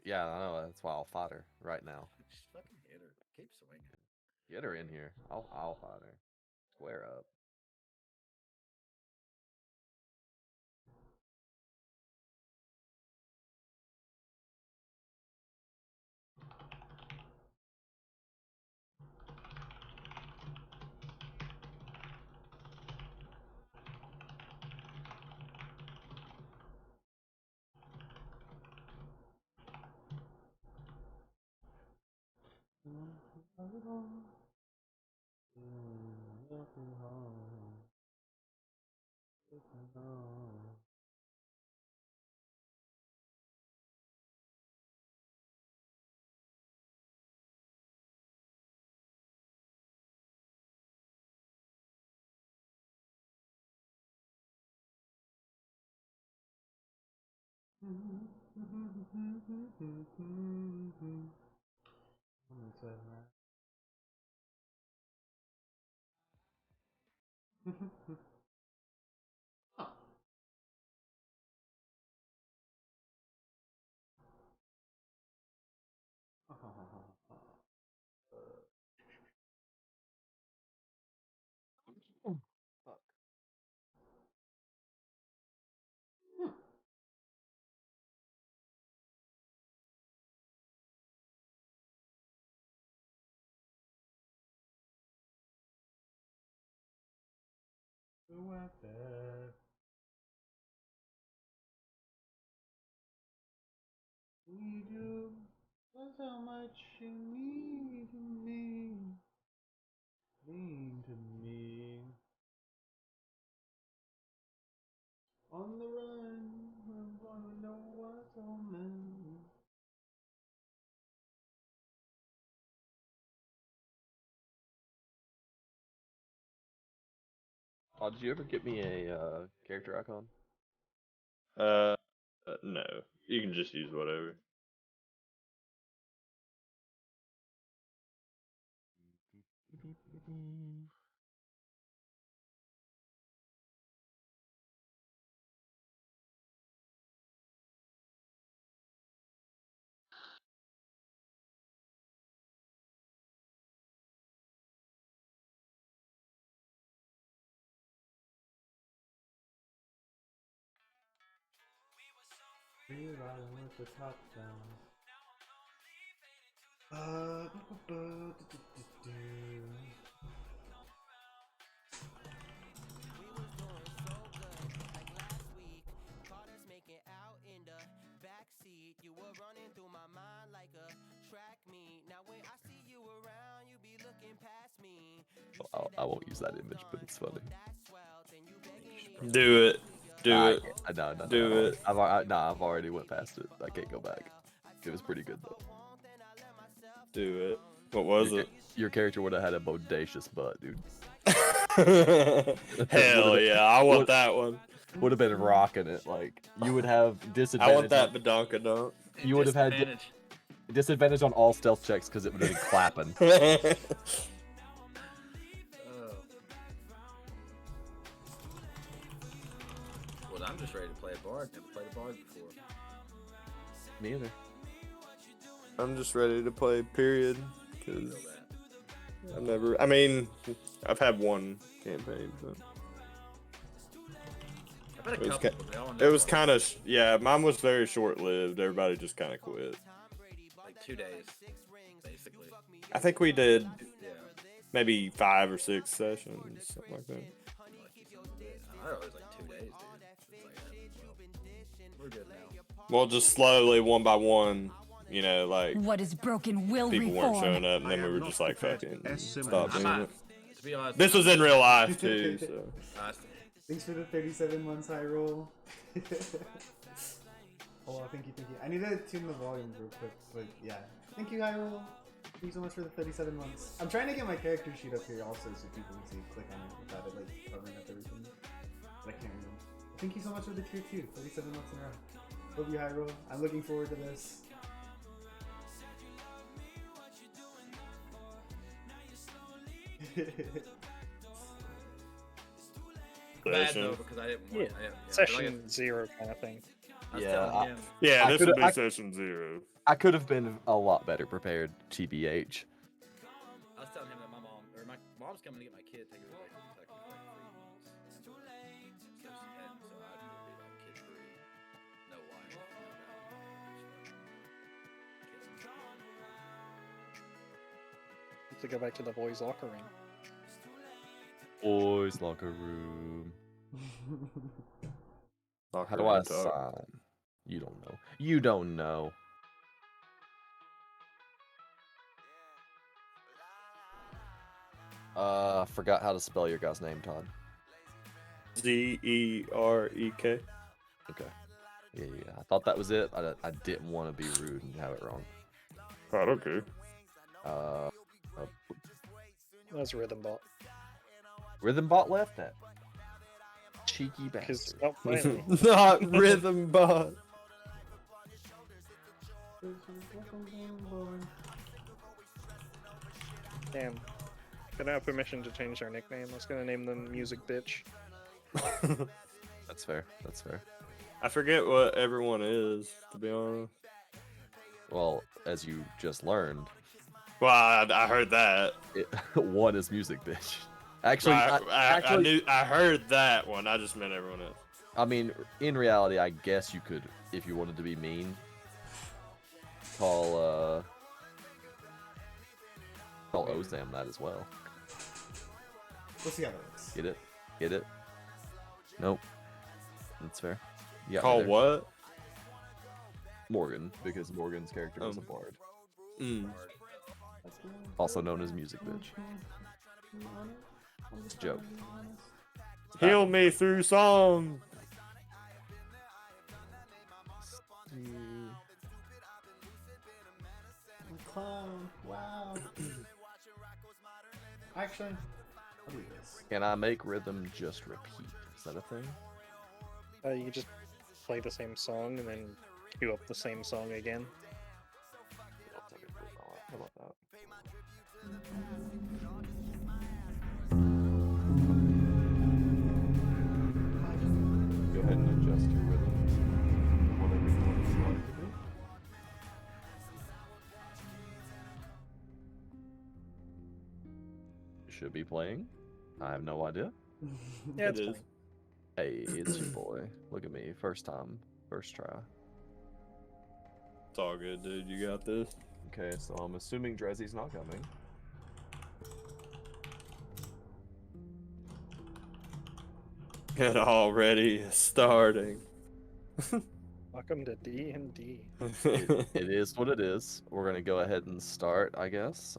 Yeah, I know. That's why I'll fight her right now. Just fucking hit her. Keep swinging. Get her in here. I'll fight her. Square up. Fuck. Need you. That's how much you need me. Mean to me. On the run, I'm gonna know what's on me. Oh, did you ever get me a character icon? No. You can just use whatever. Free riding with the top down. I won't use that image, but it's funny. Do it. Do it. No, Do it. I've already went past it. I can't go back. It was pretty good though. Do it. What was it? Your character would have had a bodacious butt, dude. Hell yeah, I want that one. Would have been rocking it. Like you would have disadvantage. I want that badonkadonk. You would have had disadvantage on all stealth checks because it would have been clapping. Well, I'm just ready to play a bard. Never played a bard before. Me either. I'm just ready to play, period. Cause I've never. I mean, I've had one campaign, but it was kind of yeah. Mine was very short-lived. Everybody just kind of quit. Like 2 days, basically. I think we did maybe 5 or 6 sessions, something like that. I thought it was like 2 days, dude. Well, we're good now. Well, just slowly, one by one, you know, like what is broken will people reform. weren't showing up, and then we were just like fucking stop doing it. To be honest, this was in real life too, so. Thanks for the 37 months, high roll. Oh, thank you. I need to tune the volume real quick, but yeah. Thank you, high roll. Thank you so much for the 37 months. I'm trying to get my character sheet up here also so people can see, click on it without it like covering up everything. But I can't remember. Thank you so much for the tier 2, 37 months in a row. Love you, high roll. I'm looking forward to this. Bad though, because I didn't want session 0 kind of thing. I was Yeah, telling him. Yeah, I this coulda- will be I- session 0. I could have been a lot better prepared, TBH. I was telling him that my mom's coming to get my kid, take her away from Kentucky for like 3 weeks. So she hadn't, so I'd be like kid free, no wife, no To go back to the boys' locker room. Boys locker room. Locker How do I room talk. sign? You don't know. You don't know. Forgot how to spell your guy's name, Todd. Zerek. Okay. Yeah. I thought that was it. I didn't want to be rude and have it wrong. I don't care. That's Rhythm Bot. Rhythm Bot left that. Cheeky Because bastard. finally. Not Rhythm Bot. Damn. Can I have permission to change their nickname? I was gonna name them Music Bitch. That's fair. That's fair. I forget what everyone is, to be honest. Well, as you just learned, Well, I heard that. one is Music Bitch. Actually, I heard that one. I just meant everyone else. I mean, in reality, I guess you could, if you wanted to be mean, call Ozam that as well. We'll see how that looks. Get it? Get it? Nope. That's fair. Yeah. Call what? Morgan, because Morgan's character was a bard, Mm. also known as Music Bitch. It's a joke. Heal me through song. Clown. Wow. Actually, I'll do this. Can I make rhythm just repeat? Is that a thing? You just play the same song and then queue up the same song again. How about that? Go ahead and adjust your rhythm. Whatever you want it to be. Should be playing. I have no idea. Yeah, It it's is. fine. Hey, it's your boy. Look at me. First time. First try. It's all good, dude. You got this. Okay, so I'm assuming Dressy's not coming. And already starting. Welcome to DnD. It is what it is. We're gonna go ahead and start, I guess.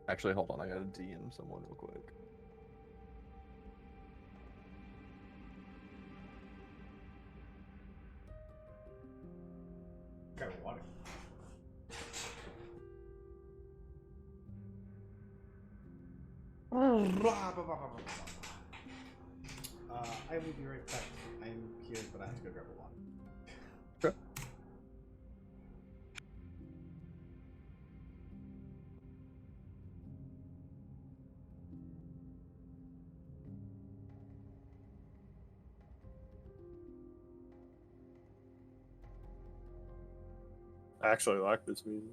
Actually, hold on. I gotta DM someone real quick. Got water. I will be right back. I'm here, but I have to go grab a water. Okay. I actually like this music.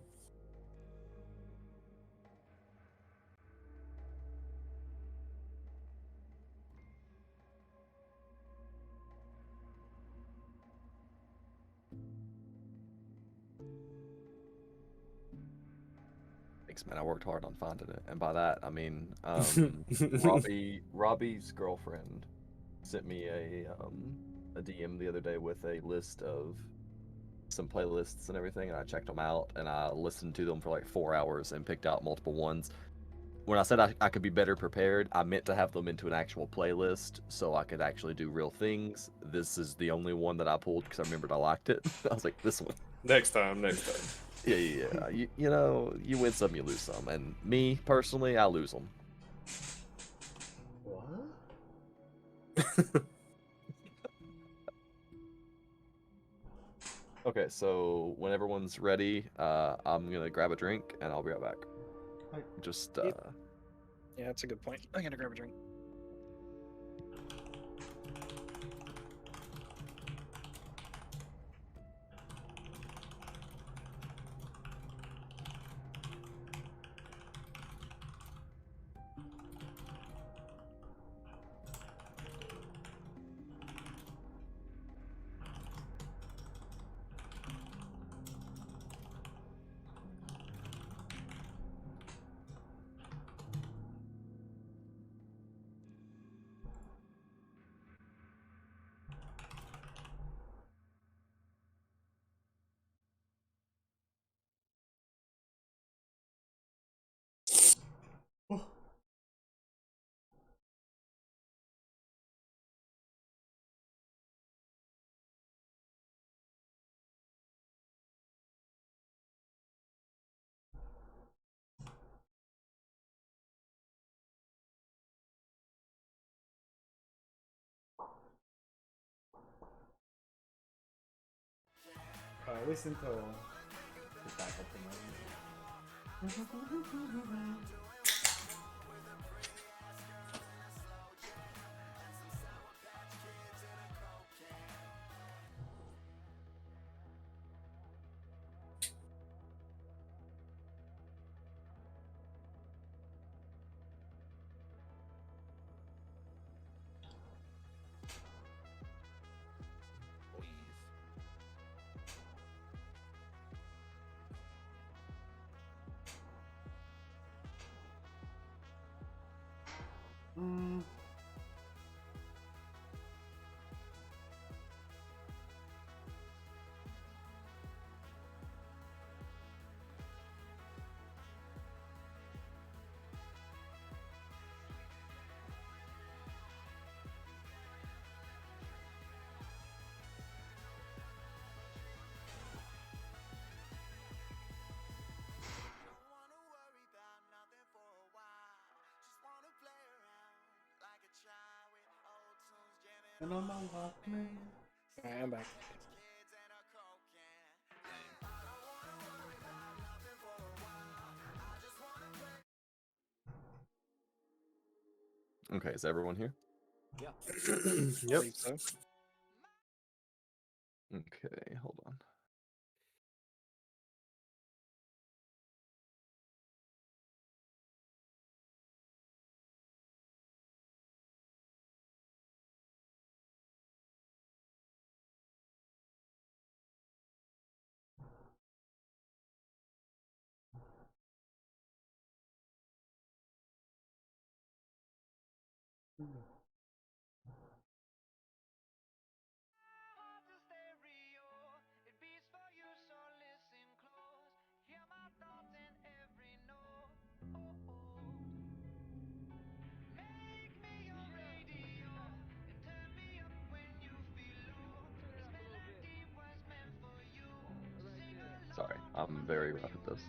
Thanks, man. I worked hard on finding it, and by that I mean Robbie's girlfriend sent me a DM the other day with a list of some playlists and everything, and I checked them out and I listened to them for like 4 hours and picked out multiple ones. When I said I could be better prepared, I meant to have them into an actual playlist so I could actually do real things. This is the only one that I pulled because I remembered I liked it. I was like, this one. Next time. Yeah. You know, you win some, you lose some. And me, personally, I lose them. What? Okay, so when everyone's ready, I'm going to grab a drink and I'll be right back. Hi. Just, Yeah, that's a good point. I'm gonna grab a drink. at least until it's back up to normal. Please. Mm. And on my Walkman. Alright, I'm back. Okay, is everyone here? Yeah. Yep. Believe so. Okay, hold on. Sorry, I'm very rough at this.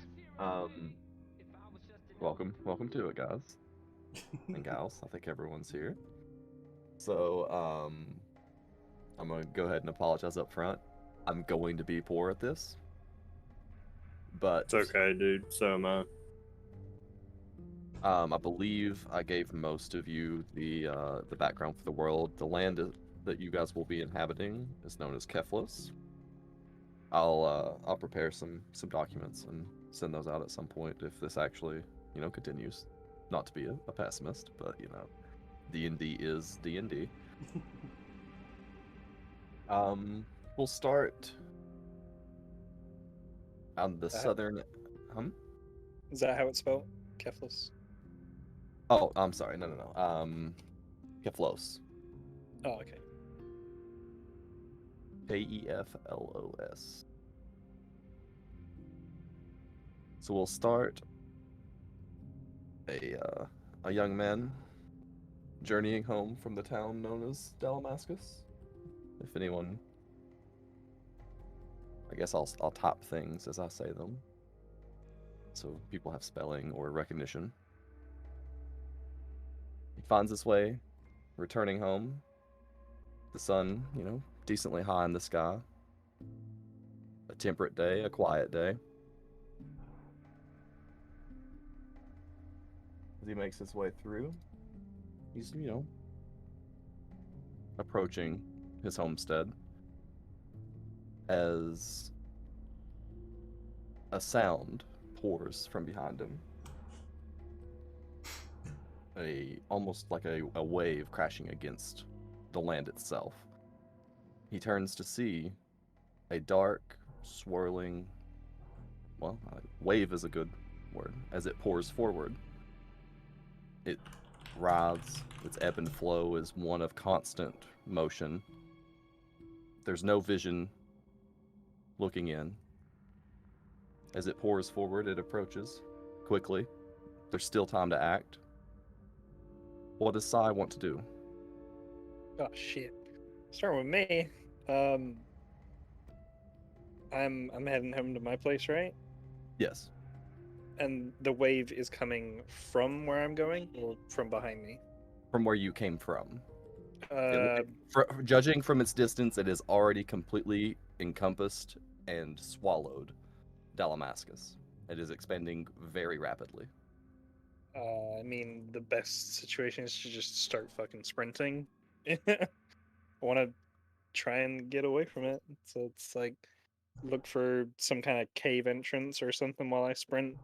Welcome to it, guys and gals. I think everyone's here. So, I'm gonna go ahead and apologize up front. I'm going to be poor at this, but It's okay, dude. So am I. I believe I gave most of you the background for the world. The land that you guys will be inhabiting is known as Keflos. I'll prepare some documents and send those out at some point if this actually continues. Not to be a pessimist, but D&D is D&D. We'll start on the southern. Is that how it's spelled? Keflos? Oh, I'm sorry. No. Keflos. Oh, okay. Keflos. So we'll start a young man journeying home from the town known as Damascus. If anyone, I guess I'll top things as I say them, so people have spelling or recognition. He finds his way returning home. The sun, decently high in the sky. A temperate day, a quiet day. As he makes his way through, he's, approaching his homestead as a sound pours from behind him. Almost like a wave crashing against the land itself. He turns to see a dark, swirling, wave is a good word, as it pours forward. It writhes, its ebb and flow is one of constant motion. There's no vision looking in. As it pours forward, it approaches quickly. There's still time to act. What does Sai want to do? Oh shit. Starting with me. I'm heading home to my place, right? Yes. And the wave is coming from where I'm going or from behind me? From where you came from. Uh, Judging from its distance, it is already completely encompassed and swallowed Damascus. It is expanding very rapidly. I mean, the best situation is to just start fucking sprinting. I want to try and get away from it. So it's like look for some kind of cave entrance or something while I sprint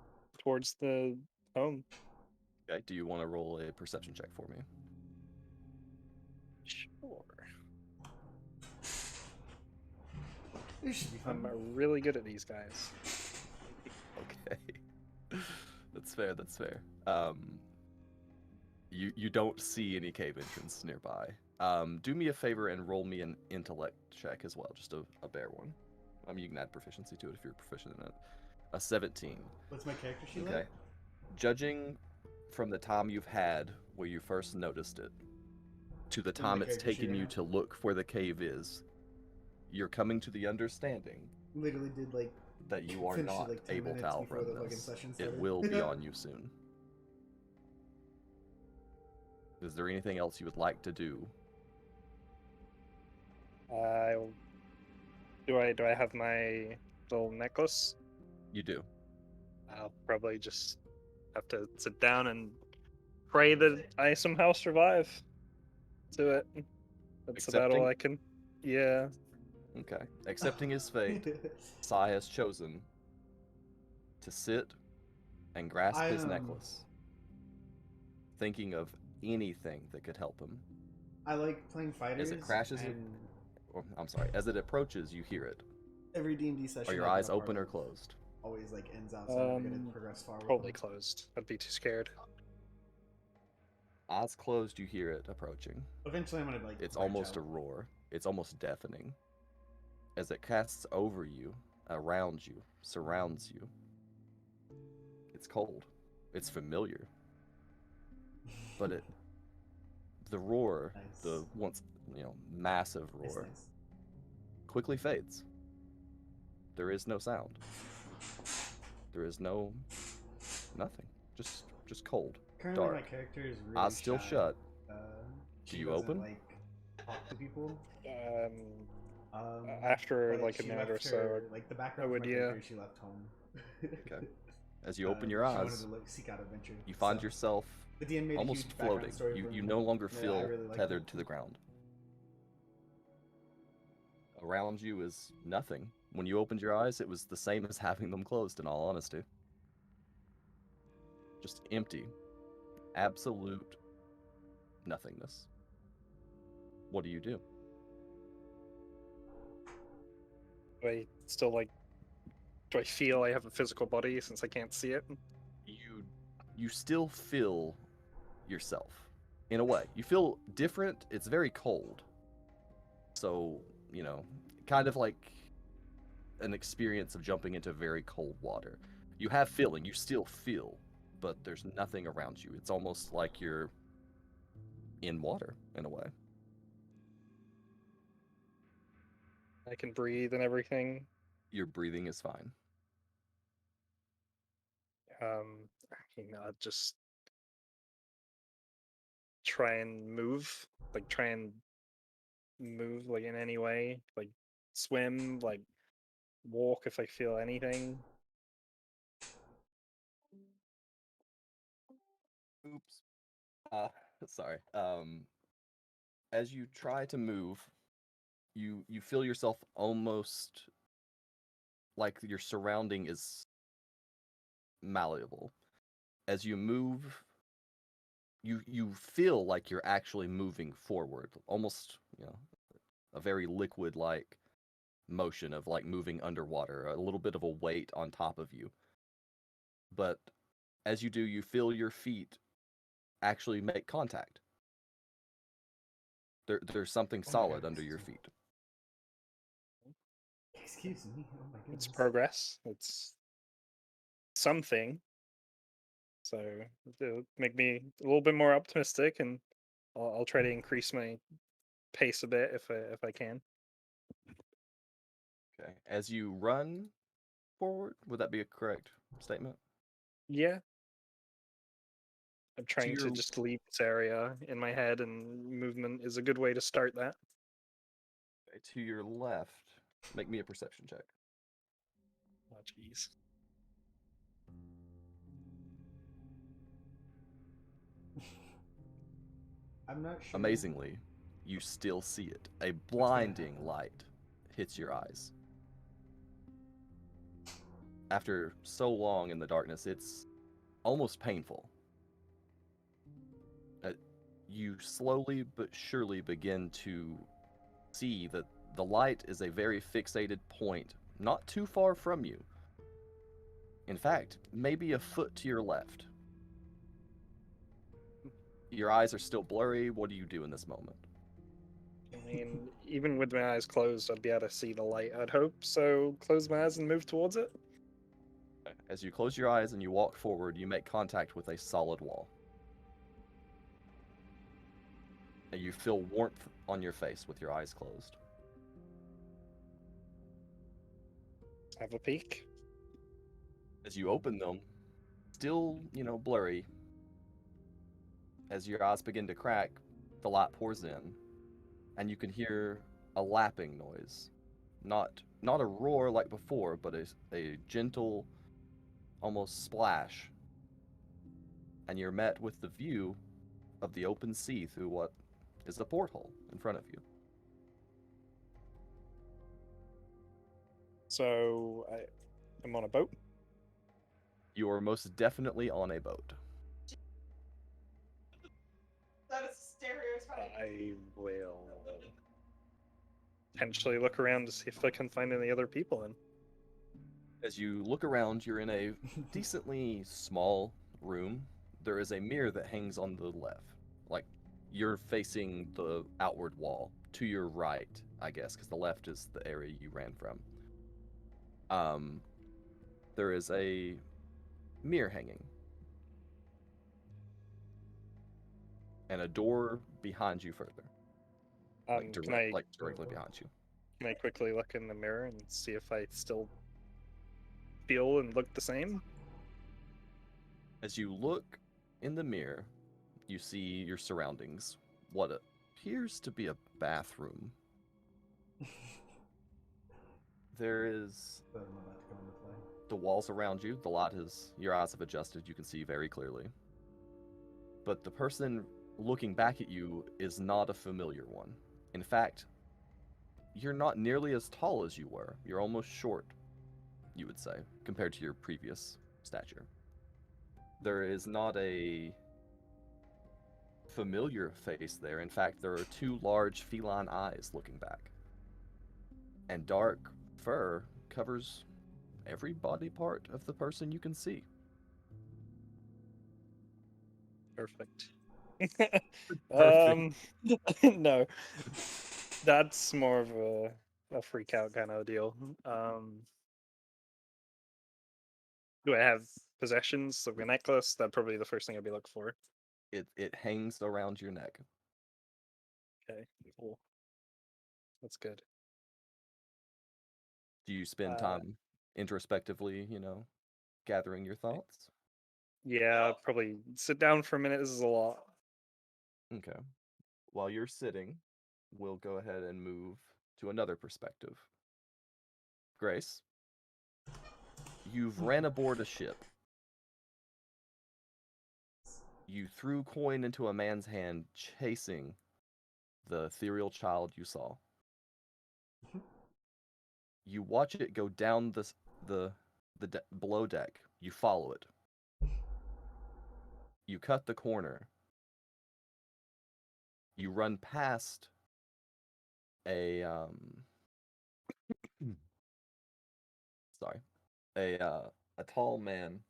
towards the home. Okay, do you want to roll a perception check for me? Sure. This should be I'm fun. really good at these guys. Okay. That's fair, that's fair. You don't see any cave entrance nearby. Do me a favor and roll me an intellect check as well, just a bare one. You can add proficiency to it if you're proficient in it. A 17. What's my character sheet Okay. like? Judging from the time you've had where you first noticed it to the What my time it's character sheet taken right you now? to look where the cave is, you're coming to the understanding Literally did like that you are finished it, not like, 10 able to minutes before outrun the fucking this. session It started. will be on you soon. Is there anything else you would like to do? Do I have my little necklace? You do. I'll probably just have to sit down and pray that I somehow survive to it. That's about all Accepting? I can. Yeah. Okay. Accepting his fate, Sai has chosen to sit and grasp his necklace, thinking of anything that could help him. I like playing fighters. As it crashes, and as it approaches, you hear it. every D&D session. Are your I've been eyes a part open or of closed? Always like ends out, so I'm never gonna progress far. with Probably them. closed. I'd be too scared. Eyes closed, you hear it approaching. Eventually, I'm gonna like. It's branch almost out. a roar. It's almost deafening. As it casts over you, around you, surrounds you. It's cold. It's familiar. But the roar, Nice. the once, massive It's roar, nice. quickly fades. There is no sound. There is nothing. Just cold. Currently, dark. my character is really Eyes still shy. shut. She Do you doesn't, open? Like talk to people. After but, like a she minute or left so, her, like the background would, of my yeah. character, she left home. Okay. As you open your She wanted eyes, to seek out adventure. you find so, yourself the DM made a almost huge background floating. story You for you me. no longer Yeah, I feel really liked tethered it. to the ground. Around you is nothing. When you opened your eyes, it was the same as having them closed, in all honesty. Just empty. Absolute nothingness. What do you do? Do I still like? Do I feel I have a physical body since I can't see it? You still feel yourself. In a way. You feel different. It's very cold. So, kind of like an experience of jumping into very cold water. You have feeling, you still feel, but there's nothing around you. It's almost like you're in water, in a way. I can breathe and everything. Your breathing is fine. I'd just try and move, like in any way, like swim, like walk if I feel anything. Oops. Sorry. As you try to move, you feel yourself almost like your surrounding is malleable. As you move, you feel like you're actually moving forward, almost, a very liquid-like motion of like moving underwater, a little bit of a weight on top of you. But as you do, you feel your feet actually make contact. There's something Oh my solid God, under your excuse me. feet. Excuse me. Oh my goodness. It's progress. It's something. So it'll make me a little bit more optimistic, and I'll try to increase my pace a bit if I can. Okay. As you run forward, would that be a correct statement? Yeah. I'm trying your- to just leave this area in my head, and movement is a good way to start that. Okay, to your left, make me a perception check. Oh, jeez. I'm not sure. Amazingly, you still see it. A What's gonna blinding happen? light hits your eyes. After so long in the darkness, it's almost painful. You slowly but surely begin to see that the light is a very fixated point, not too far from you. In fact, maybe a foot to your left. Your eyes are still blurry. What do you do in this moment? I mean, even with my eyes closed, I'd be able to see the light, I'd hope. So close my eyes and move towards it. As you close your eyes and you walk forward, you make contact with a solid wall. And you feel warmth on your face with your eyes closed. Have a peek. As you open them, still, blurry, as your eyes begin to crack, the light pours in, and you can hear a lapping noise. Not a roar like before, but a gentle, almost splash. And you're met with the view of the open sea through what is a porthole in front of you. So I'm on a boat. You are most definitely on a boat. That is stereotype. I will potentially look around to see if I can find any other people in. As you look around, you're in a decently small room. There is a mirror that hangs on the left. Like, you're facing the outward wall. To your right, I guess, because the left is the area you ran from. There is a mirror hanging. And a door behind you further. Can I Directly behind you. can I quickly look in the mirror and see if I still feel and look the same? As you look in the mirror, you see your surroundings. What appears to be a bathroom. There is But I'm about to come into play. the walls around you. The light is, your eyes have adjusted. You can see very clearly. But the person looking back at you is not a familiar one. In fact, you're not nearly as tall as you were. You're almost short, you would say, compared to your previous stature. There is not a familiar face there. In fact, there are two large feline eyes looking back. And dark fur covers every body part of the person you can see. Perfect. Perfect. No, that's more of a freak out kind of deal. Do I have possessions of a necklace? That'd probably be the first thing I'd be looking for. It hangs around your neck. Okay, cool. That's good. Do you spend time introspectively, gathering your thoughts? Yeah, probably sit down for a minute. This is a lot. Okay. While you're sitting, we'll go ahead and move to another perspective. Grace, you've ran aboard a ship. You threw coin into a man's hand, chasing the ethereal child you saw. You watch it go down the below deck. You follow it. You cut the corner. You run past a a tall man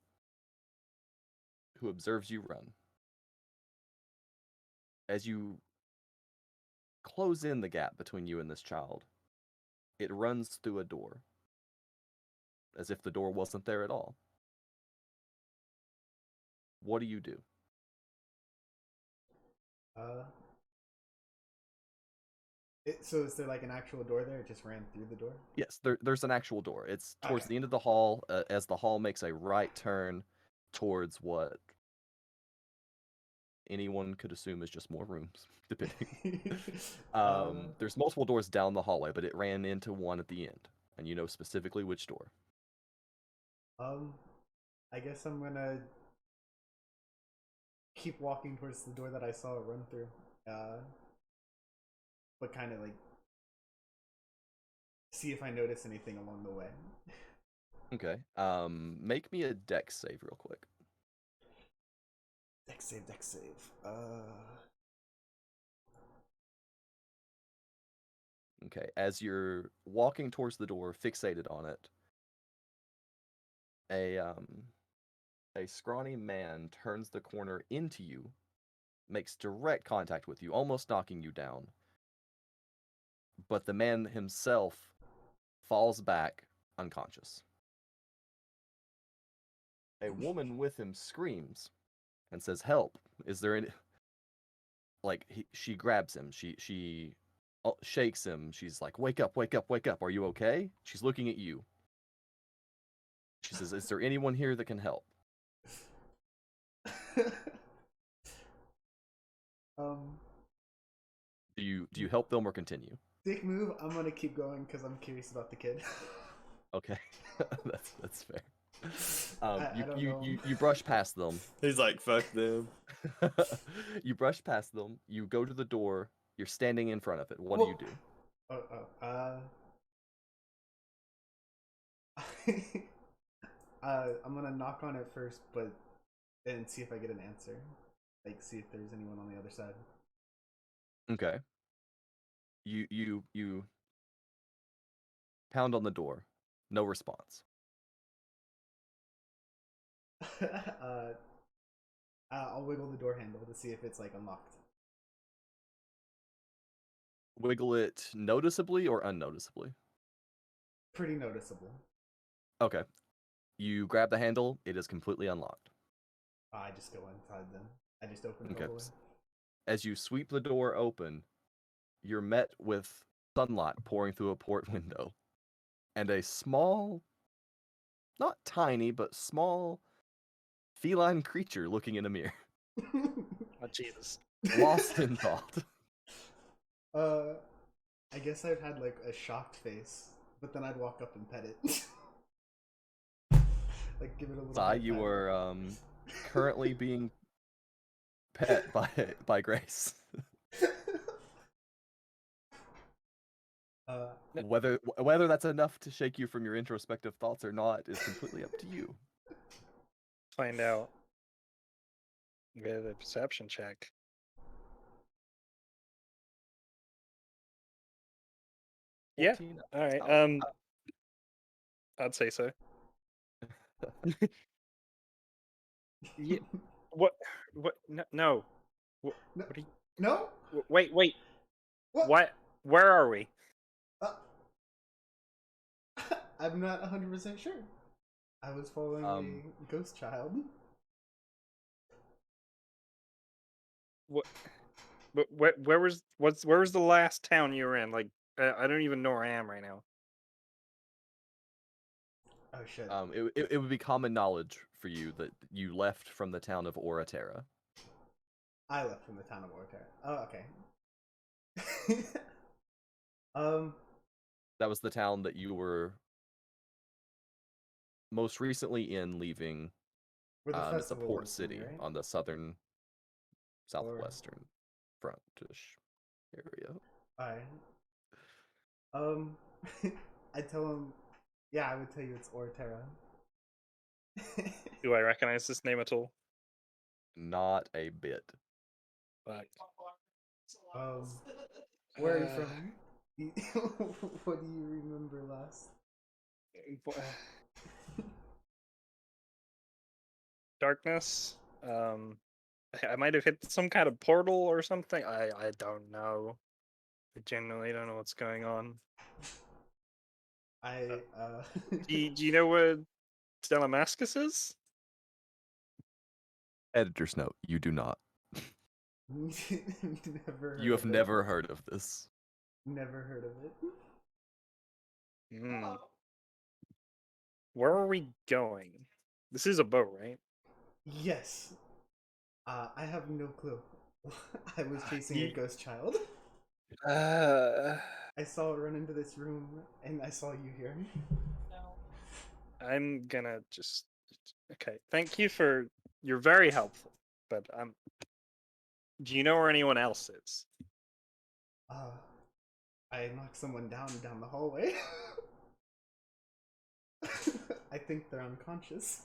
who observes you run. As you close in the gap between you and this child, it runs through a door, as if the door wasn't there at all. What do you do? So is there like an actual door there? It just ran through the door? Yes, there's an actual door. It's towards Okay. the end of the hall, as the hall makes a right turn towards what anyone could assume is just more rooms, depending. There's multiple doors down the hallway, but it ran into one at the end, and you know specifically which door. I guess I'm gonna keep walking towards the door that I saw it run through. But kind of like see if I notice anything along the way. Okay. Make me a dex save real quick. Dex save, dex save. Okay. As you're walking towards the door, fixated on it, a scrawny man turns the corner into you, makes direct contact with you, almost knocking you down. But the man himself falls back unconscious. A woman with him screams and says, "Help! Is there any?" Like she grabs him. She shakes him. She's like, "Wake up! Wake up! Wake up! Are you okay?" She's looking at you. She says, "Is there anyone here that can help?" um, Do you help them or continue? Dick move. I'm gonna keep going because I'm curious about the kid. Okay, that's fair. I don't know. You brush past them. He's like, fuck them. You brush past them. You go to the door. You're standing in front of it. What do you do? I'm gonna knock on it first, but and see if I get an answer. Like, see if there's anyone on the other side. Okay. You pound on the door. No response. I'll wiggle the door handle to see if it's like unlocked. Wiggle it noticeably or unnoticeably? Pretty noticeable. Okay. You grab the handle. It is completely unlocked. I just go inside then. I just open it Okay. all the way. As you sweep the door open, you're met with sunlight pouring through a port window and a small, not tiny, but small feline creature looking in a mirror. Oh, Jesus. Lost in thought. I guess I've had like a shocked face, but then I'd walk up and pet it. Like give it a little Sai, high you five. are currently being pet by Grace. Whether that's enough to shake you from your introspective thoughts or not is completely up to you. Find out. Get a perception check. Yeah. 14. All right. I'd say so. Yeah. What? No. What? No. What are you? No? Wait. What? What? Where are we? I'm not 100% sure. I was following a ghost child. What? But where was the last town you were in? Like, I don't even know where I am right now. Oh shit. It would be common knowledge for you that you left from the town of Oraterra. I left from the town of Orter. Oh, okay. That was the town that you were most recently in, leaving. Where the It's a festival port was, city right? on the southwestern frontish area. Alright. I tell him, yeah, I would tell you it's Ortera. Do I recognize this name at all? Not a bit. Fuck. Where are you from? What do you remember last? Darkness. I might have hit some kind of portal or something. I don't know. I genuinely don't know what's going on. Do you know where Delamascus is? Editor's note: you do not. Never. You have never heard of this. Never heard of it. Where are we going? This is a boat, right? Yes. I have no clue. I was chasing a ghost child. I saw it run into this room, and I saw you here. I'm gonna just. Okay, thank you for. You're very helpful, but do you know where anyone else is? I knocked someone down the hallway. I think they're unconscious.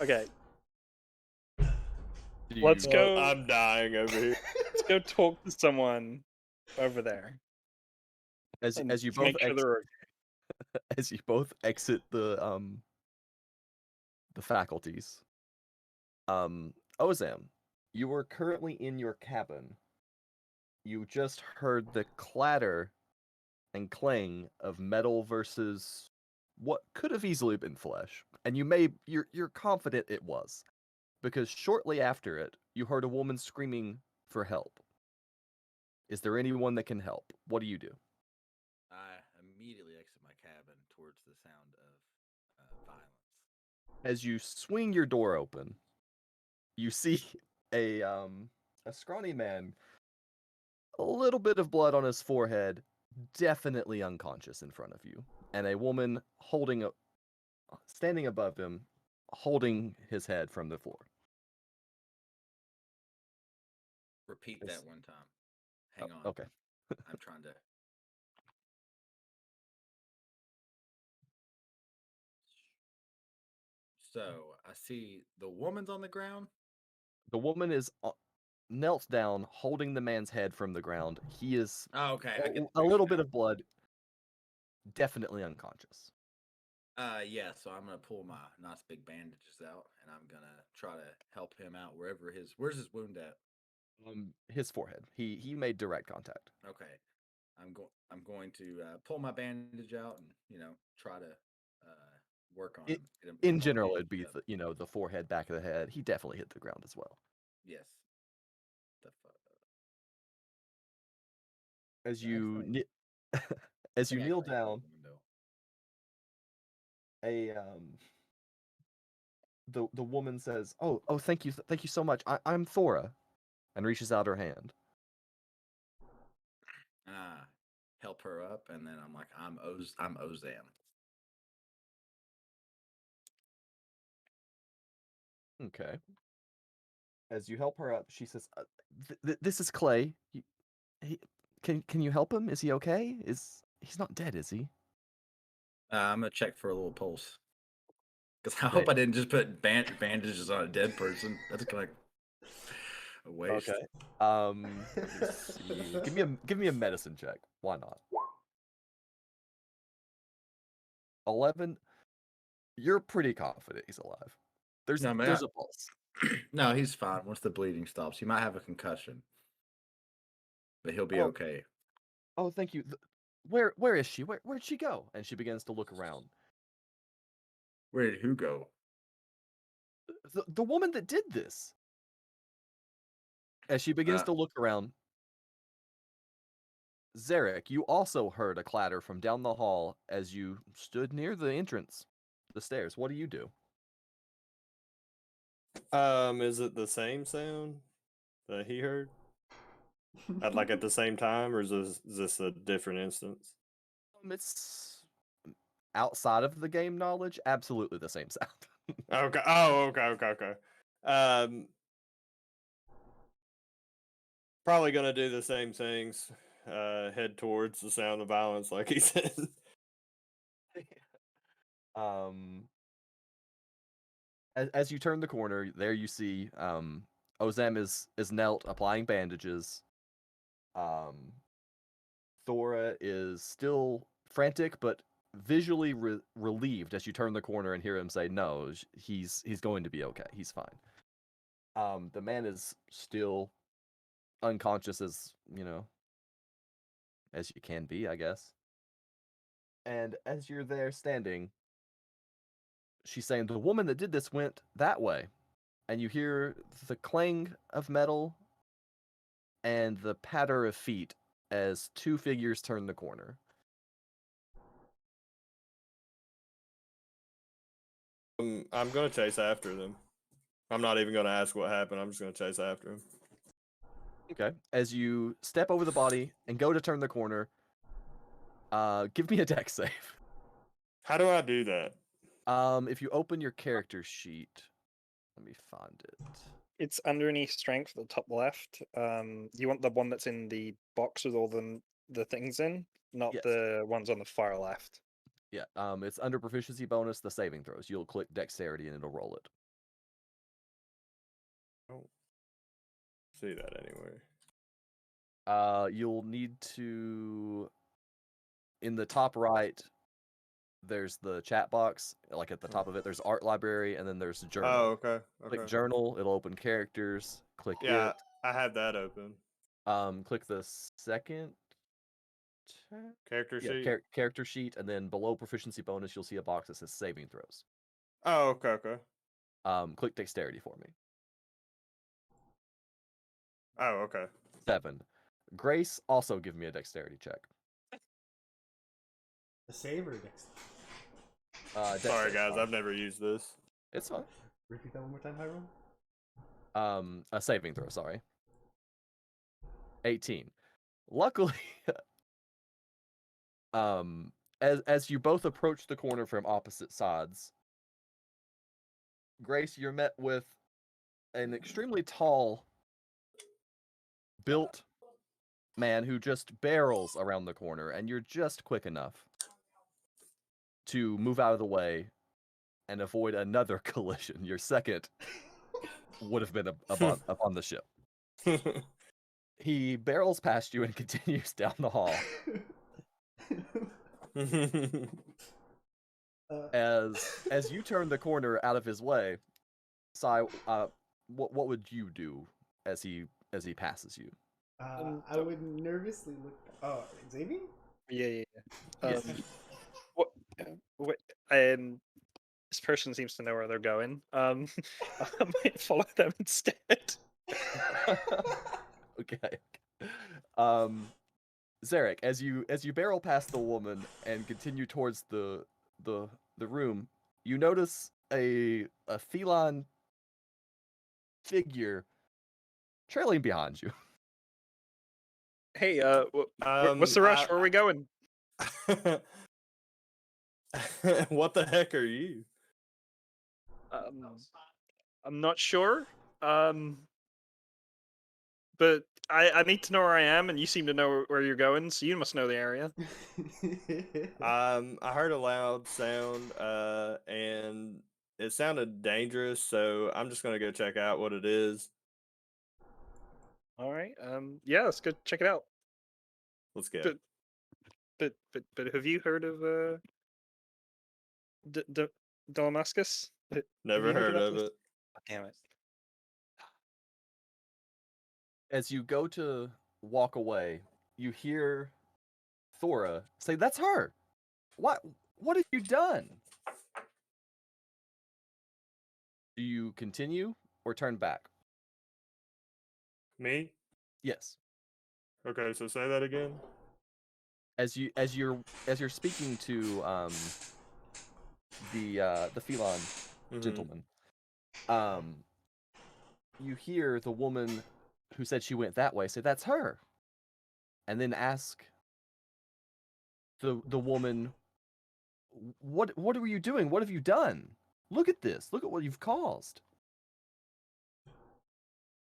Okay, Do let's you- go. I'm dying over here. Let's go talk to someone over there. As and as you just both make sure they're as you both exit the faculties, Ozam, you are currently in your cabin. You just heard the clatter and clang of metal versus what could have easily been flesh, and you're confident it was, because shortly after it, you heard a woman screaming for help. Is there anyone that can help? What do you do? I immediately exit my cabin towards the sound of violence. As you swing your door open, you see a scrawny man, a little bit of blood on his forehead, definitely unconscious in front of you, and a woman standing above him, holding his head from the floor. Repeat Yes. that one time. Hang on. Okay. I'm trying to. So I see the woman's on the ground. The woman is knelt down, holding the man's head from the ground. He is Oh, okay. I get a little bit of blood, definitely unconscious. Yeah. So I'm gonna pull my nice big bandages out, and I'm gonna try to help him out wherever where's his wound at. His forehead. He made direct contact. Okay. I'm going to pull my bandage out and try to work on him. Get him In all general, it'd bandaged be up. the forehead, back of the head. He definitely hit the ground as well. Yes. The fuck. As That's you like- as I you think I kneel cracked down, the window. the woman says, "Oh, thank you so much. I'm Thora," and reaches out her hand. And I help her up, and then I'm like, I'm Ozam. Okay. As you help her up, she says, "This is Clay. He, can you help him? Is he okay? He's not dead, is he?" I'm gonna check for a little pulse. Because I Okay. hope I didn't just put bandages on a dead person. That's kind of a waste. Okay. Let me see. Give me a medicine check. Why not? 11. You're pretty confident he's alive. No, man. There's a pulse. No, he's fine. Once the bleeding stops, he might have a concussion, but he'll be Oh. okay. Oh, thank you. Where is she? Where'd she go? And she begins to look around. Where did who go? The woman that did this. As she begins to look around, Zarek, you also heard a clatter from down the hall as you stood near the entrance, the stairs. What do you do? Is it the same sound that he heard? Like at the same time, or is this a different instance? It's outside of the game knowledge, absolutely the same sound. Okay. Oh, okay. Um, probably gonna do the same things. Head towards the sound of violence, like he said. um, as you turn the corner, there you see Ozem is knelt applying bandages. Thora is still frantic, but visually relieved as you turn the corner and hear him say, "No, he's going to be okay. He's fine." The man is still unconscious as as you can be, I guess. And as you're there standing, she's saying, "The woman that did this went that way," and you hear the clang of metal and the patter of feet as two figures turn the corner. I'm gonna chase after them. I'm not even gonna ask what happened. I'm just gonna chase after him. Okay. As you step over the body and go to turn the corner, give me a dex save. How do I do that? If you open your character sheet, let me find it. It's underneath strength at the top left. You want the one that's in the box with all the things in, not Yes. the ones on the far left. Yeah. It's under proficiency bonus, the saving throws. You'll click dexterity and it'll roll it. Oh, see that anywhere. You'll need to, in the top right, there's the chat box. Like at the top of it, there's art library, and then there's journal. Oh, okay. Click Okay. journal. It'll open characters. Click Yeah, it. I had that open. Click the second Character sheet. character sheet, and then below proficiency bonus, you'll see a box that says saving throws. Oh, okay, okay. Click dexterity for me. Oh, okay. 7. Grace, also give me a dexterity check. A save or a dex? Sorry, Dexterity, guys, sorry. I've never used this. It's fine. Repeat that one more time, Hiram. A saving throw, sorry. 18. Luckily, as you both approach the corner from opposite sides, Grace, you're met with an extremely tall, built man who just barrels around the corner, and you're just quick enough to move out of the way and avoid another collision. Your second would have been upon the ship. He barrels past you and continues down the hall. As you turn the corner out of his way, Sai, what would you do as he passes you? I would nervously look. Oh, Xavier? Yeah. Yes. What? This person seems to know where they're going. I might follow them instead. Okay. Zarek, as you barrel past the woman and continue towards the room, you notice a feline figure trailing behind you. Hey, what's the rush? Where are we going? What the heck are you? I'm not sure. But I need to know where I am, and you seem to know where you're going, so you must know the area. I heard a loud sound, and it sounded dangerous, so I'm just gonna go check out what it is. All right. Yeah, let's go check it out. Let's go. But have you heard of Damascus? Never heard about of this? it. Oh, damn it. As you go to walk away, you hear Thora say, "That's her. What have you done?" Do you continue or turn back? Me? Yes. Okay, so say that again. As you're speaking to the feline gentleman, you hear the woman who said she went that way say, "That's her," and then ask the woman, what were you doing? What have you done? Look at this. Look at what you've caused."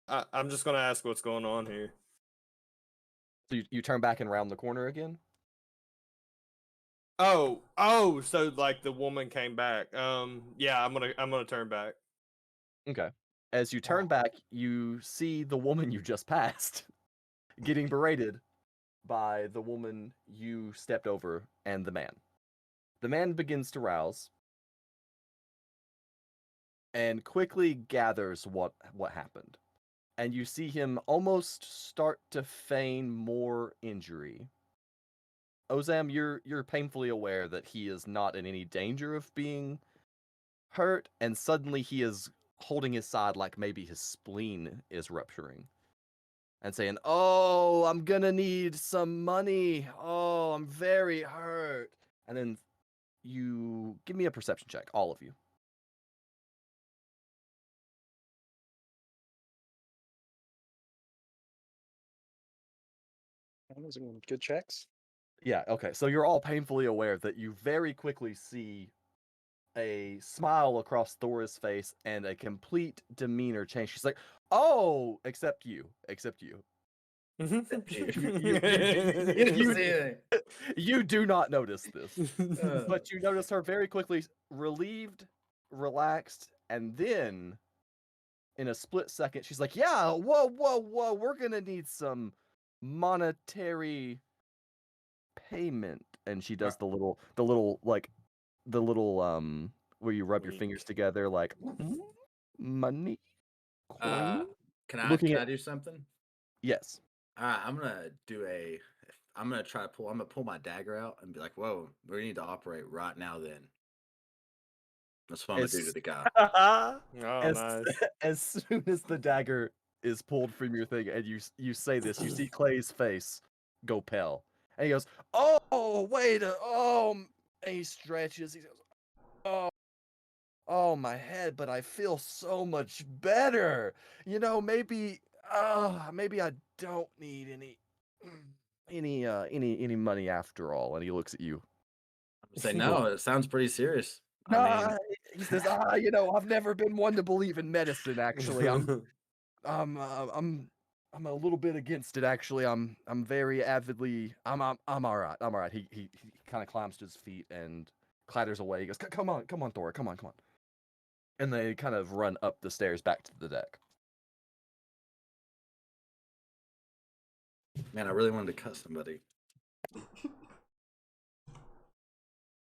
I'm just gonna ask what's going on here. So you turn back and round the corner again? Oh, so like the woman came back. Yeah, I'm gonna turn back. Okay. As you turn back, you see the woman you just passed getting berated by the woman you stepped over and the man. The man begins to rouse and quickly gathers what happened. And you see him almost start to feign more injury. Ozam, you're painfully aware that he is not in any danger of being hurt, and suddenly he is holding his side like maybe his spleen is rupturing. And saying, "Oh, I'm gonna need some money. Oh, I'm very hurt." And then you give me a perception check, all of you. Those are good checks. Yeah, okay. So you're all painfully aware that you very quickly see a smile across Thora's face and a complete demeanor change. She's like, "Oh, except you. You, you do not notice this, but you notice her very quickly relieved, relaxed, and then in a split second, she's like, "Yeah, whoa, we're gonna need some monetary payment." And she does the little where you rub your Wink. fingers together, like money, Uh, coin. can I Looking can at I do something? yes. I'm gonna do a. I'm gonna try to pull. I'm gonna pull my dagger out and be like, "Whoa, we need to operate right now." Then that's what I'm gonna do to As, the guy. Oh, as, nice. as soon as the dagger is pulled from your thing, and you say this, you see Clay's face go pale, and he goes, "Oh, wait, and he stretches. He goes, "Oh, oh, my head, but I feel so much better. You know, maybe I don't need any money after all." And he looks at you. I'm gonna say no. It sounds pretty serious. I Nah, mean, he says, you know, I've never been one to believe in medicine, actually. I'm I'm a little bit against it, actually. I'm very avidly I'm all right. I'm all right. He kind of climbs to his feet and clatters away. He goes, come on, Thor, come on." And they kind of run up the stairs back to the deck. man, I really wanted to cut somebody.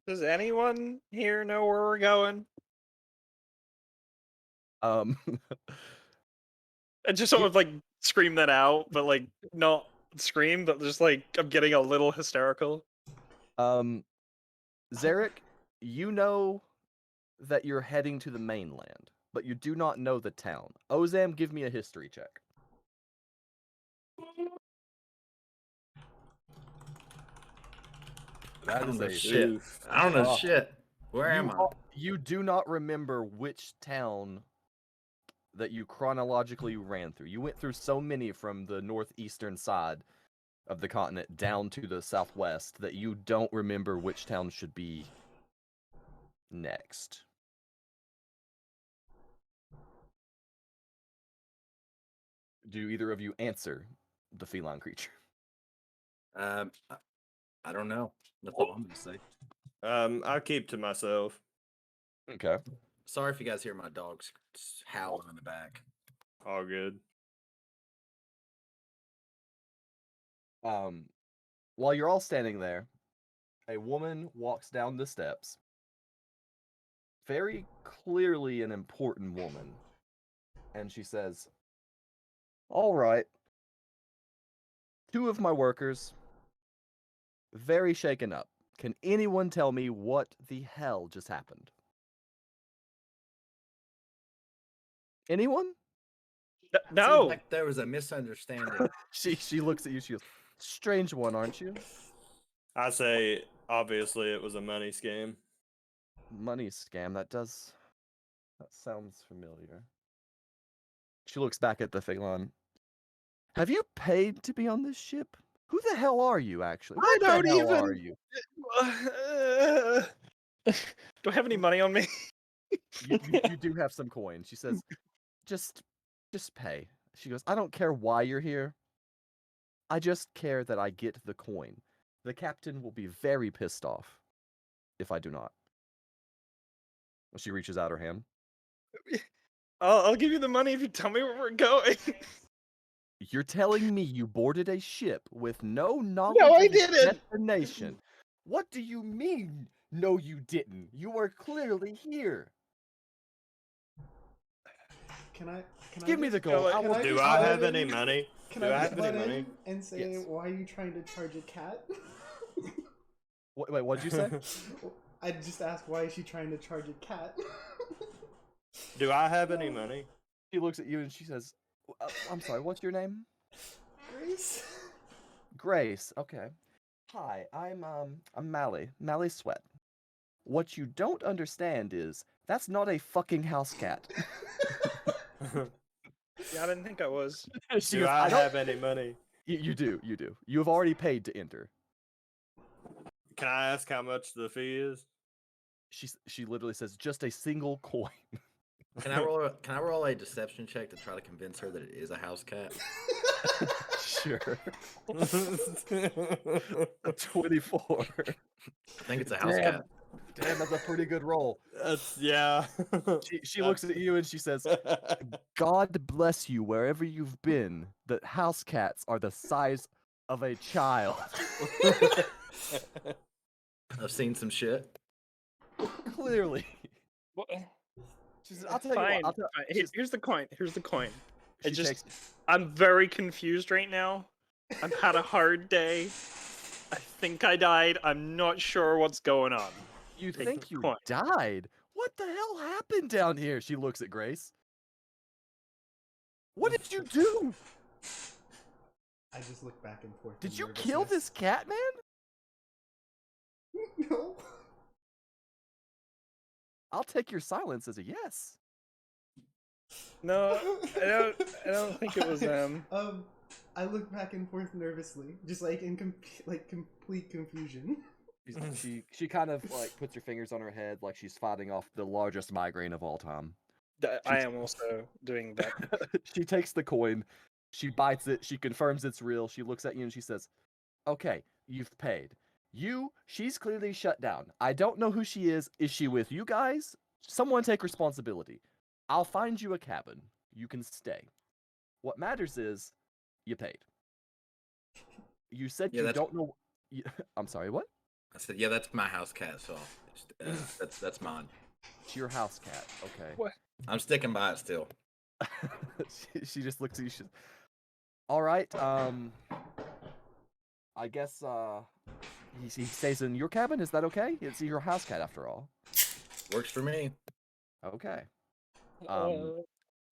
Does anyone here know where we're going? Um I just sort of like scream that out, but like not scream, but just like I'm getting a little hysterical. Zarek, you know that you're heading to the mainland, but you do not know the town. Ozam, give me a history check. I That don't is know a shit. Oof. I don't know Oh. shit. Where am I? You do not remember which town that you chronologically ran through. You went through so many from the northeastern side of the continent down to the southwest that you don't remember which town should be next. Do either of you answer the feline creature? I I don't know. That's all I'm gonna say. I'll keep to myself. Okay. Sorry if you guys hear my dogs howling in the back. All good. While you're all standing there, a woman walks down the steps. Very clearly an important woman. And she says, "All right. Two of my workers, very shaken up. Can anyone tell me what the hell just happened?" Anyone? Seems No, like there was a misunderstanding. She looks at you. She goes, "Strange one, aren't you?" I say, obviously, it was a money scam. Money scam. That sounds familiar. She looks back at the Phelan. "Have you paid to be on this ship? Who the hell are you, actually? I What the don't hell are even. you?" Do I have any money on me? You do have some coin. She says, just pay. She goes, "I don't care why you're here. I just care that I get the coin. The captain will be very pissed off if I do not." She reaches out her hand. I'll give you the money if you tell me where we're going. "You're telling me you boarded a ship with no knowledge No, I of its didn't. destination? What do you mean, no, you didn't? You were clearly here. Can I Give me the just- gold. I Can will I Do just I butt have in? any money? Can Do I I just have any butt money? in and say, Yes. why are you trying to charge a cat? Wait, what'd you say? I just asked, why is she trying to charge a cat? Do I have any money? She looks at you and she says, "I'm sorry, what's your name?" Grace? "Grace. Okay. Hi, I'm Mally Sweat. What you don't understand is that's not a fucking house cat." Yeah, I didn't think I was. She Do goes, I "I don't have any money? You do. You have already paid to enter. Can I ask how much the fee is? She literally says just a single coin. Can I roll a deception check to try to convince her that it is a house cat? Sure. A 24. I think it's a house Damn. cat. Damn, that's a pretty good roll. Yeah. She looks at you and she says, God bless you wherever you've been. The house cats are the size of a child. I've seen some shit. Clearly. What? She says, I'll tell you Fine. what. Fine. she's- Here's the coin. Here's the coin. she It just, takes- I'm very confused right now. I've had a hard day. I think I died. I'm not sure what's going on. You Take think the you coin. died? What the hell happened down here? She looks at Grace. What did you do? I just look back and forth. Did in you kill nervousness. this cat man? No. I'll take your silence as a yes. No, I don't think it was them. I look back and forth nervously, just like in complete confusion. She kind of like puts her fingers on her head like she's fighting off the largest migraine of all time. I am also doing that. She takes the coin, she bites it, she confirms it's real, she looks at you and she says, okay, you've paid. She's clearly shut down. I don't know who she is. Is she with you guys? Someone take responsibility. I'll find you a cabin. You can stay. What matters is, you paid. You said Yeah, you that's- don't know... I'm sorry, what? I said, yeah, that's my house cat, so that's mine. It's your house cat. Okay. What? I'm sticking by it still. she just looks at you. All right. I guess he stays in your cabin. Is that okay? It's your house cat after all. Works for me. Okay. Uh,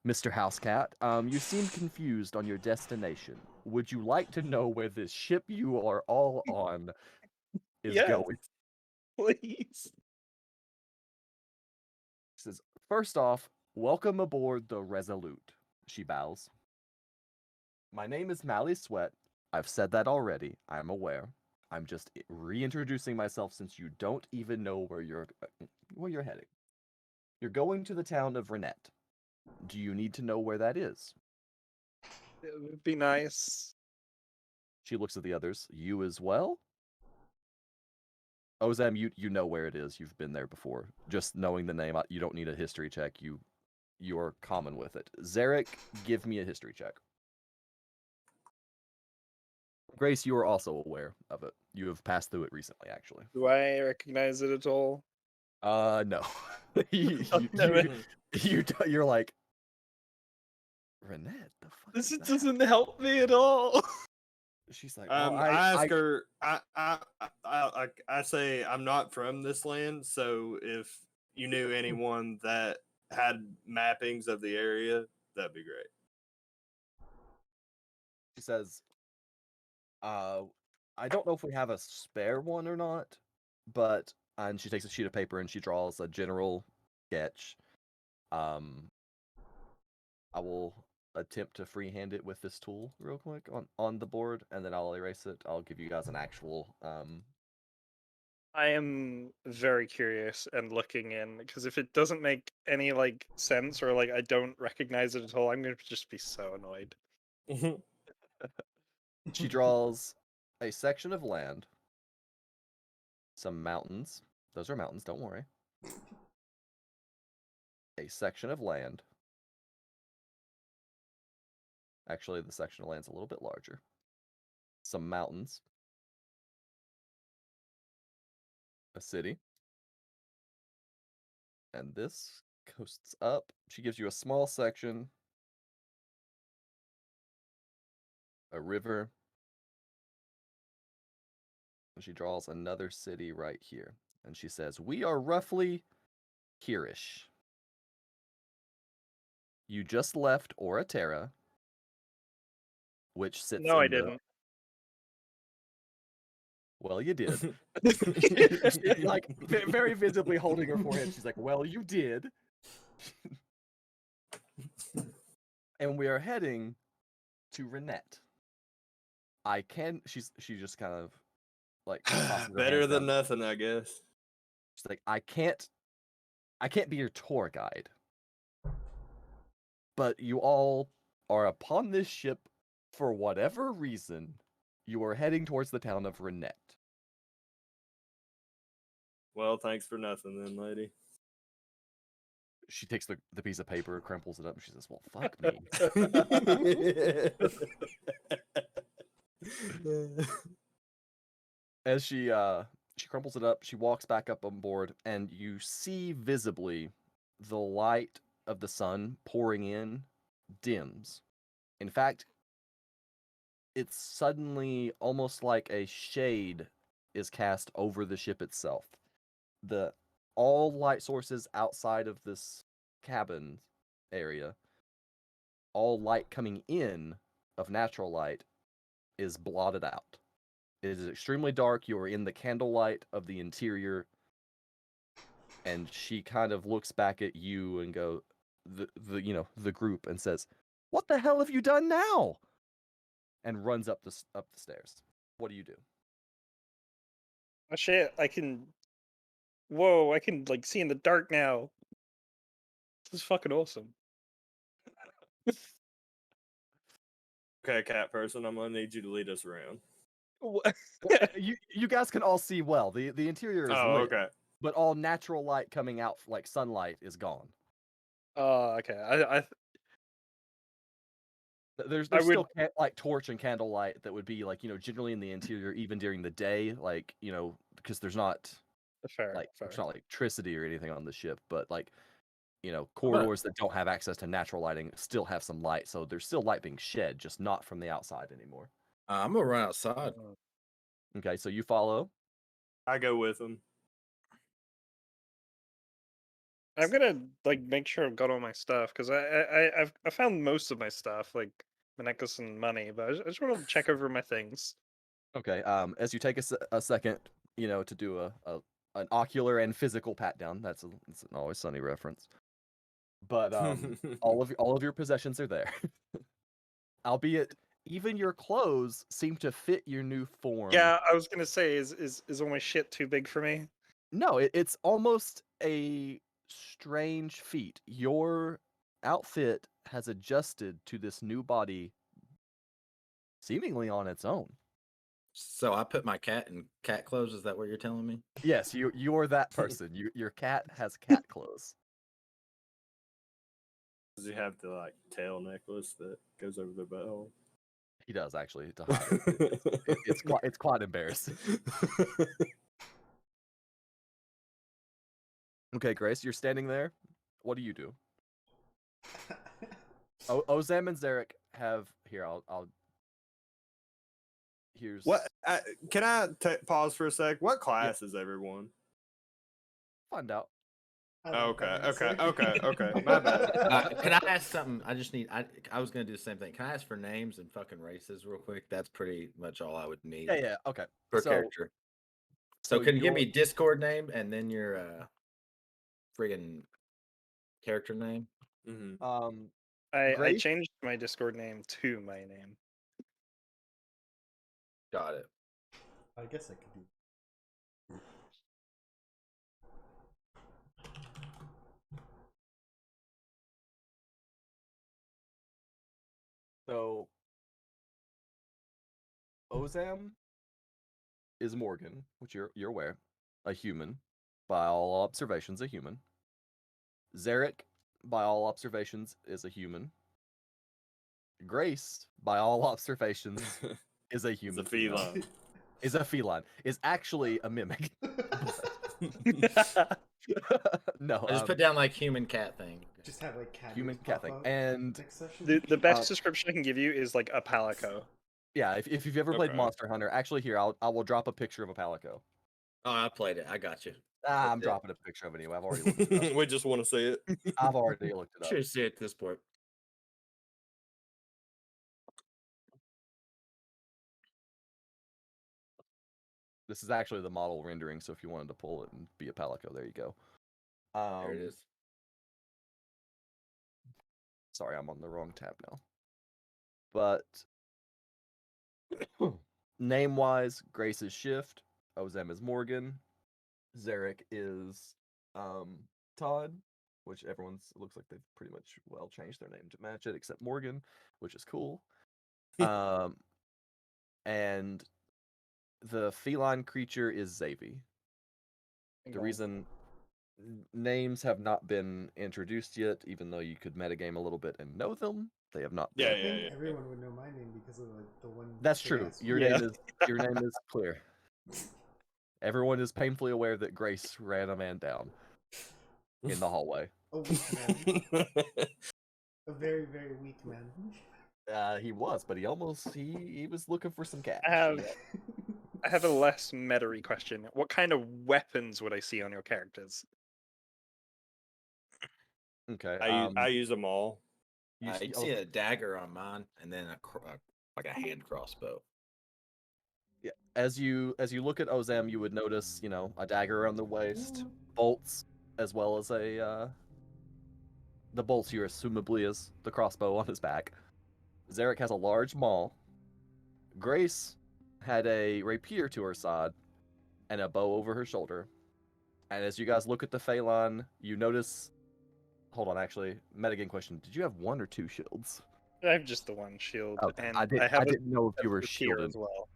Mr. House Cat, you seem confused on your destination. Would you like to know where this ship you are all on is Yes. going? please. Says, first off, welcome aboard the Resolute. She bows. My name is Mally Sweat. I've said that already. I'm aware. I'm just reintroducing myself since you don't even know where you're heading. You're going to the town of Renette. Do you need to know where that is? It would be nice. She looks at the others. You as well? Ozam, you know where it is. You've been there before. Just knowing the name, you don't need a history check. You're common with it. Zarek, give me a history check. Grace, you are also aware of it. You have passed through it recently, actually. Do I recognize it at all? No. You're like, Renette, the fuck This is that? doesn't help me at all. She's like, well, I ask her. I say I'm not from this land, so if you knew anyone that had mappings of the area, that'd be great. She says, I don't know if we have a spare one or not, but and she takes a sheet of paper and she draws a general sketch. I will attempt to freehand it with this tool real quick on the board, and then I'll erase it. I'll give you guys an actual I am very curious and looking in because if it doesn't make any like sense or like I don't recognize it at all, I'm gonna just be so annoyed. She draws a section of land, some mountains. Those are mountains, don't worry. A section of land. Actually, the section of land's a little bit larger. Some mountains. A city. And this coasts up. She gives you a small section. A river. And she draws another city right here. And she says, we are roughly here-ish. You just left Oraterra, which sits No, I in the... didn't. Well, you did. Like, very visibly holding her forehead. She's like, well, you did. And we are heading to Renette. I can. She just kind of like tosses her Better hands than down. nothing, I guess. She's like, I can't be your tour guide, but you all are upon this ship for whatever reason. You are heading towards the town of Renette. Well, thanks for nothing then, lady. She takes the piece of paper, crumples it up, and she says, "Well, fuck me." As she crumples it up, she walks back up on board, and you see visibly the light of the sun pouring in dims. In fact, it's suddenly almost like a shade is cast over the ship itself. The all light sources outside of this cabin area, all light coming in of natural light is blotted out. It is extremely dark. You are in the candlelight of the interior, and she kind of looks back at you and the group, and says, "What the hell have you done now?" And runs up the stairs. What do you do? Oh shit! I can. Whoa! I can like see in the dark now. This is fucking awesome. Okay, cat person, I'm gonna need you to lead us around. You guys can all see well. The interior is Oh, lit, okay. but all natural light coming out like sunlight is gone. Oh, okay. There's I would- still like torch and candlelight that would be like generally in the interior even during the day, like because there's not fair. there's not electricity or anything on the ship, but like gonna- corridors that don't have access to natural lighting still have some light, so there's still light being shed, just not from the outside anymore. I'm gonna run outside. Okay, so you follow. I go with him. I'm gonna like make sure I've got all my stuff because I found most of my stuff like my necklace and money, but I just want to check over my things. Okay, as you take a second, to do an ocular and physical pat down. It's an Always Sunny reference. But all of your possessions are there, albeit even your clothes seem to fit your new form. Yeah, I was gonna say, is all my shit too big for me? No, it's almost a strange feat. Your outfit has adjusted to this new body seemingly on its own. So I put my cat in cat clothes. Is that what you're telling me? Yes, you're that person. Your cat has cat clothes. Does he have the like tail necklace that goes over the butthole? He does actually to hide it. It's quite embarrassing. Okay, Grace, you're standing there. What do you do? Ozam and Zarek have here. I'll. Here's What? Can I pause for a sec? What class is everyone? find out. Okay. My bad. Can I ask something? I just need. I was gonna do the same thing. Can I ask for names and fucking races real quick? That's pretty much all I would need. Yeah. Okay. Per So- character. So can you give your- me Discord name and then your friggin' character name? Mhm. I Grace? changed my Discord name to my name. Got it. I guess I could do. So Ozam is Morgan, which you're aware, a human, by all observations, a human. Zarek, by all observations, is a human. Grace, by all observations, is a It's human. a feline. Is a feline. Is actually a mimic. No, I just put down like human cat thing. Just have like cat human ears cat pop thing. up And next session. The best description I can give you is like a palico. yeah, if you've ever played Okay. Monster Hunter, actually here I will drop a picture of a palico. Oh, I played it. I got you. I'm it. dropping a picture of it anyway. I've already looked it up. We just want to see it. I've already looked it up. Should see it at this point. This is actually the model rendering, so if you wanted to pull it and be a palico, there you go. There it is. Sorry, I'm on the wrong tab now. But Name wise, Grace is Shift, Ozem is Morgan, Zarek is Todd, which everyone's looks like they've pretty much well changed their name to match it, except Morgan, which is cool. And the feline creature is Xavi. The reason names have not been introduced yet, even though you could metagame a little bit and know them, they have not been. Yeah, I think yeah. everyone would know my name because of like the one. That's big true. ass Your one. name is clear. Everyone is painfully aware that Grace ran a man down in the hallway. A weak man. A very, very weak man. He was, but he was looking for some cash. I have a less meta-y question. What kind of weapons would I see on your characters? Okay. I use them all. You You see a dagger on mine, and then like a hand crossbow. Yeah. As you look at Ozam, you would notice, a dagger around the waist, bolts, as well as the bolts here assumably is the crossbow on his back. Zarek has a large maul. Grace had a rapier to her side and a bow over her shoulder. And as you guys look at the Phelan, you notice. Hold on, actually, metagame question: did you have one or two shields? I have just the one shield, Okay. and I didn't know if you were rapier shielded. as well.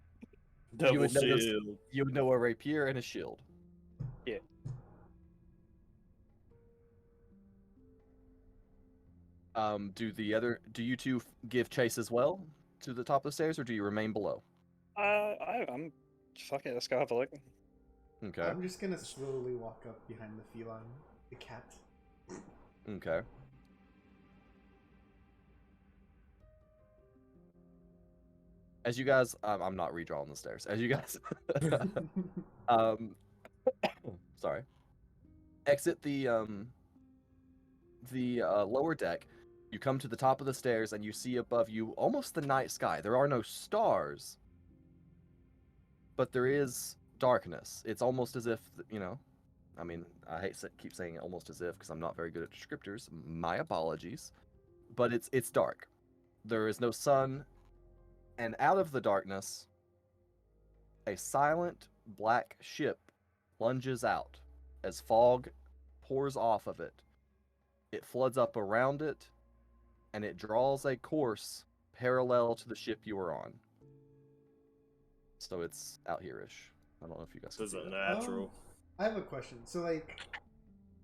Double would notice- shield. You would know a rapier and a shield. Yeah. Do you two give chase as well to the top of the stairs, or do you remain below? I'm fuck it. Let's go have a look. Okay. I'm just gonna slowly walk up behind the feline, the cat. Okay. As you guys, I'm not redrawing the stairs. As you guys, sorry, exit the lower deck. You come to the top of the stairs and you see above you almost the night sky. There are no stars, but there is darkness. It's almost as if, I mean, I keep saying almost as if because I'm not very good at descriptors. My apologies. But it's dark. There is no sun, and out of the darkness, a silent black ship plunges out as fog pours off of it. It floods up around it, and it draws a course parallel to the ship you were on. So it's out here-ish. I don't know if you guys can This is see a that. natural. I have a question. So like,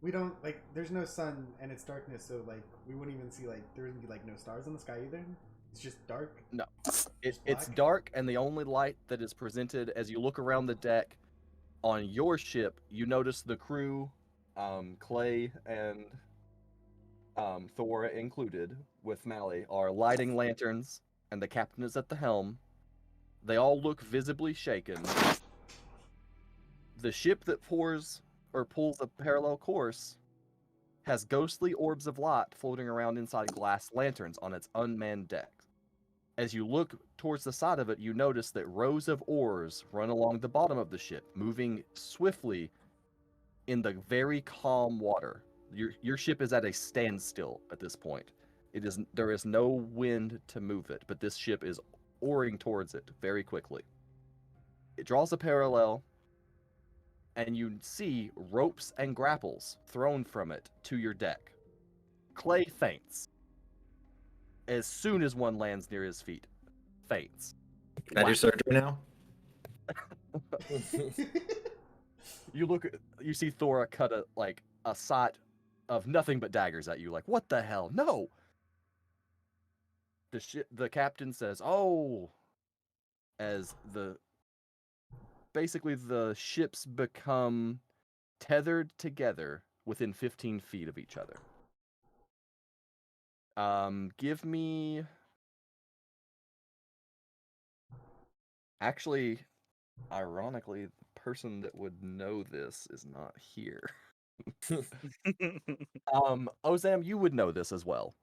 we don't like. There's no sun and it's darkness, so like we wouldn't even see like there wouldn't be like no stars in the sky either. It's just dark. No. Just It's black? dark, and the only light that is presented as you look around the deck on your ship, you notice the crew, Clay and Thor included, with Mally, are lighting lanterns, and the captain is at the helm. They all look visibly shaken. The ship that pulls a parallel course has ghostly orbs of light floating around inside glass lanterns on its unmanned deck. As you look towards the side of it, you notice that rows of oars run along the bottom of the ship, moving swiftly in the very calm water. Your ship is at a standstill at this point. There is no wind to move it, but this ship is oaring towards it very quickly. It draws a parallel, and you see ropes and grapples thrown from it to your deck. Clay faints. As soon as one lands near his feet, faints. Can I do surgery now? You see Thora cut a sight of nothing but daggers at you. Like, what the hell? No. The captain says, "Oh," as basically the ships become tethered together within 15 feet of each other. Give me. Actually, ironically, the person that would know this is not here. Ozam, you would know this as well.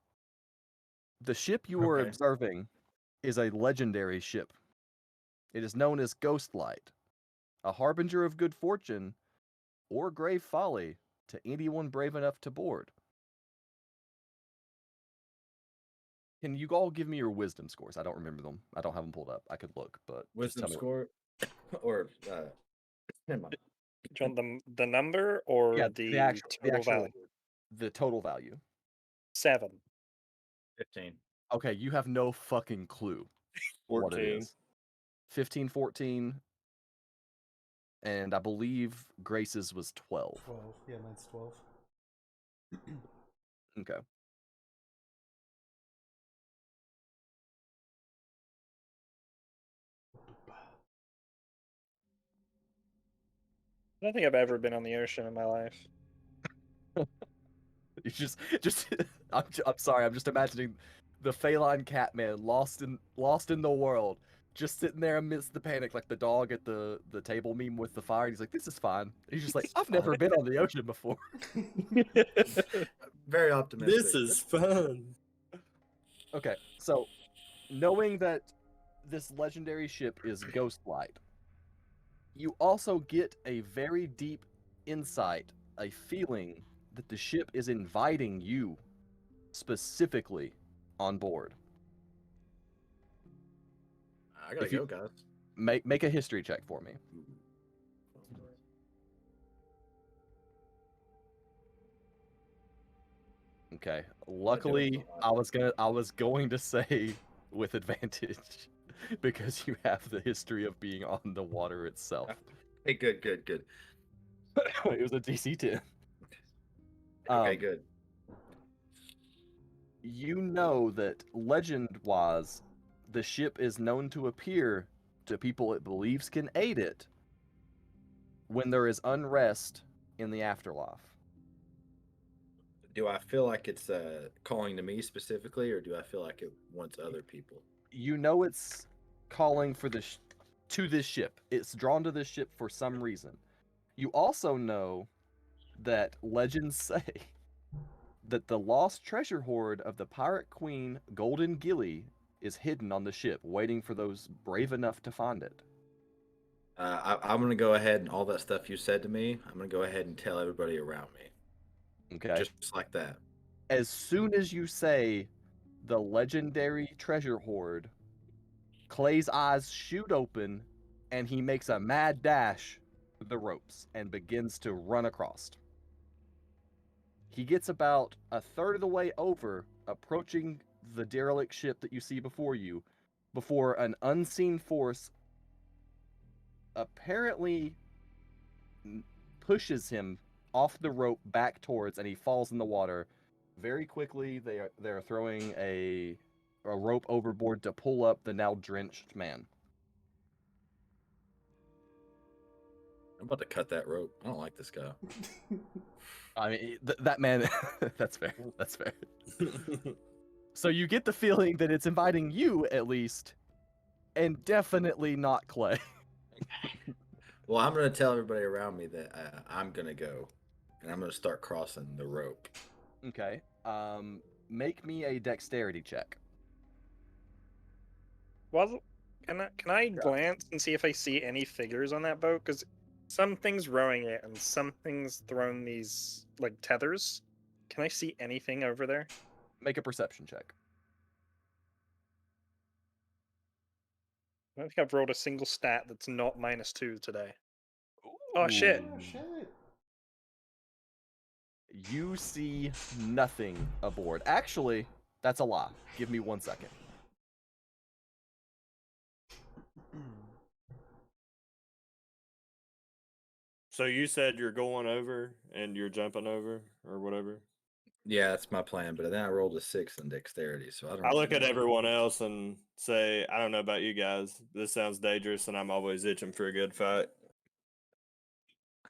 The ship you are Okay. observing is a legendary ship. It is known as Ghostlight, a harbinger of good fortune or grave folly to anyone brave enough to board. Can you all give me your wisdom scores? I don't remember them. I don't have them pulled up. I could look, but just Wisdom tell me. score, or never mind. Do you want the number or Yeah, the total value? the total value. 7. 15. Okay, you have no fucking clue what it 14. is. 15, 14, and I believe Grace's was 12. 12. Yeah, mine's 12. Okay. I don't think I've ever been on the ocean in my life. You just I'm sorry. I'm just imagining the feline cat man lost in the world, just sitting there amidst the panic, like the dog at the table meme with the fire. And he's like, "This is fine." And he's just like, It's "I've never fine." been on the ocean before." Very optimistic. This is fun. Okay, so knowing that this legendary ship is Ghostlight, you also get a very deep insight, a feeling that the ship is inviting you specifically on board. I gotta if you- go, guys. Make a history check for me. Okay. Luckily, I was going to say with advantage because you have the history of being on the water itself. Hey, good. It was a DC 10. Okay, good. You know that legend-wise, the ship is known to appear to people it believes can aid it when there is unrest in the afterlife. Do I feel like it's calling to me specifically, or do I feel like it wants other people? You know it's calling for to this ship. It's drawn to this ship for some reason. You also know that legends say that the lost treasure hoard of the pirate queen Golden Gilly is hidden on the ship, waiting for those brave enough to find it. I'm gonna go ahead and all that stuff you said to me. I'm gonna go ahead and tell everybody around me, Okay. just like that. As soon as you say the legendary treasure hoard, Clay's eyes shoot open and he makes a mad dash to the ropes and begins to run across. He gets about a third of the way over, approaching the derelict ship that you see before you, before an unseen force apparently pushes him off the rope back towards, and he falls in the water. Very quickly, they're throwing a rope overboard to pull up the now drenched man. I'm about to cut that rope. I don't like this guy. I mean, that man. That's fair. That's fair. So you get the feeling that it's inviting you, at least, and definitely not Clay. Well, I'm gonna tell everybody around me that I'm gonna go, and I'm gonna start crossing the rope. Okay. Make me a dexterity check. Well, can I glance and see if I see any figures on that boat? Because something's rowing it and something's throwing these like tethers. Can I see anything over there? Make a perception check. I don't think I've rolled a single stat that's not -2 today. Oh shit! Oh, shit. You see nothing aboard. Actually, that's a lie. Give me 1 second. So you said you're going over and you're jumping over or whatever. Yeah, that's my plan. But then I rolled a 6 in dexterity, so I don't. I really look at know. everyone else and say, I don't know about you guys. This sounds dangerous, and I'm always itching for a good fight.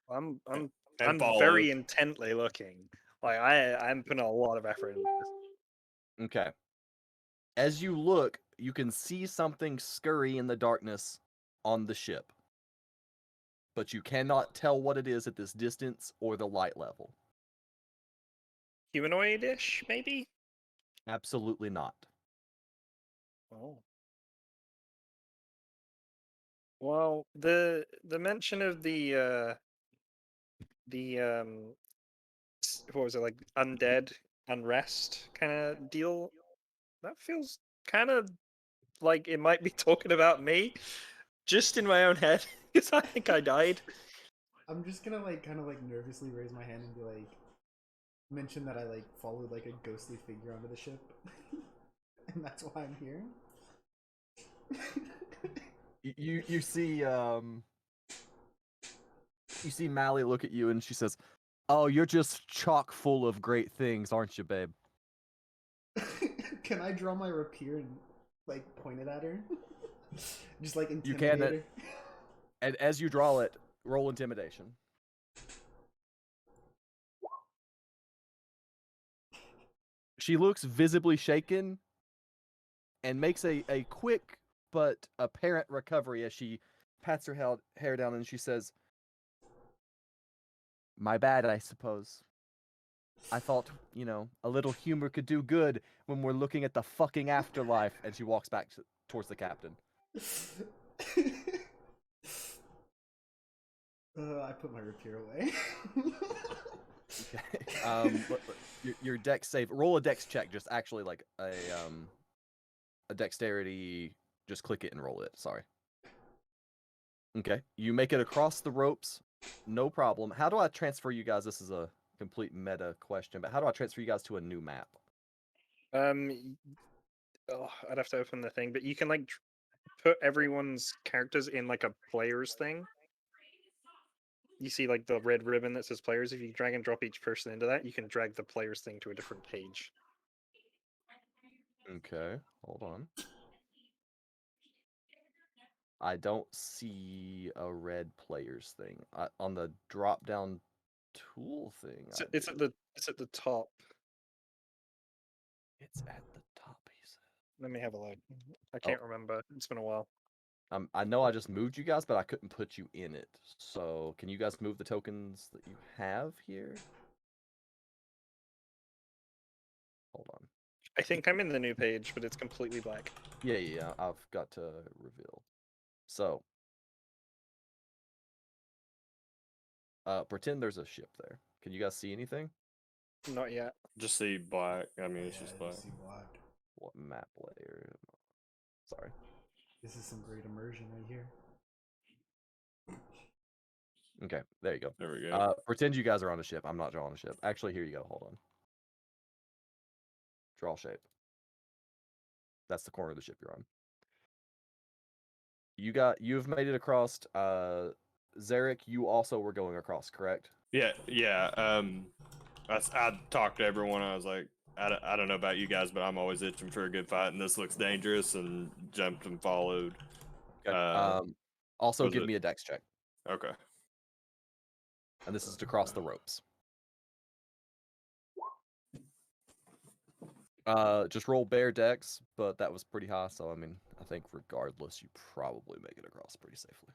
I'm And follow. very intently looking. Like I'm putting a lot of effort into this. Okay. As you look, you can see something scurry in the darkness on the ship. But you cannot tell what it is at this distance or the light level. Humanoid-ish, maybe? Absolutely not. Oh. Well, the mention of the what was it, like undead unrest kind of deal? that feels kind of like it might be talking about me, just in my own head, because I think I died. I'm just gonna like kind of like nervously raise my hand and be like, mention that I like followed like a ghostly figure onto the ship, and that's why I'm here. You see Mally look at you and she says, "Oh, you're just chock full of great things, aren't you, babe?" Can I draw my rapier and like point it at her? Just like You intimidate can, her. and as you draw it, roll intimidation. She looks visibly shaken and makes a quick but apparent recovery as she pats her hair down and she says, "My bad, I suppose. I thought, a little humor could do good when we're looking at the fucking afterlife." And she walks back towards the captain. I put my rapier away. Okay. Your dex save. Roll a dex check. Just actually like a dexterity. Just click it and roll it. Sorry. Okay. You make it across the ropes. No problem. How do I transfer you guys? This is a complete meta question, but how do I transfer you guys to a new map? I'd have to open the thing, but you can like put everyone's characters in like a players thing. You see like the red ribbon that says players. If you drag and drop each person into that, you can drag the players thing to a different page. Okay. Hold on. I don't see a red players thing on the drop down tool thing. It's at the top. It's at the top. He said. Let me have a look. I can't remember. It's been a while. I know I just moved you guys, but I couldn't put you in it. So can you guys move the tokens that you have here? Hold on. I think I'm in the new page, but it's completely black. Yeah. I've got to reveal. So, pretend there's a ship there. Can you guys see anything? Not yet. Just see black. I mean, it's Yeah, just I black. see black. What map layer? Sorry. This is some great immersion right here. Okay, there you go. There we go. Pretend you guys are on a ship. I'm not drawing a ship. Actually, here you go. Hold on. Draw shape. That's the corner of the ship you're on. You've made it across. Zarek, you also were going across, correct? Yeah. I talked to everyone. I was like, I don't know about you guys, but I'm always itching for a good fight, and this looks dangerous, and jumped and followed. Okay. Also, was give it- me a dex check, Okay. and this is to cross the ropes. Just roll bare dex, but that was pretty high, so I mean, I think regardless, you probably make it across pretty safely.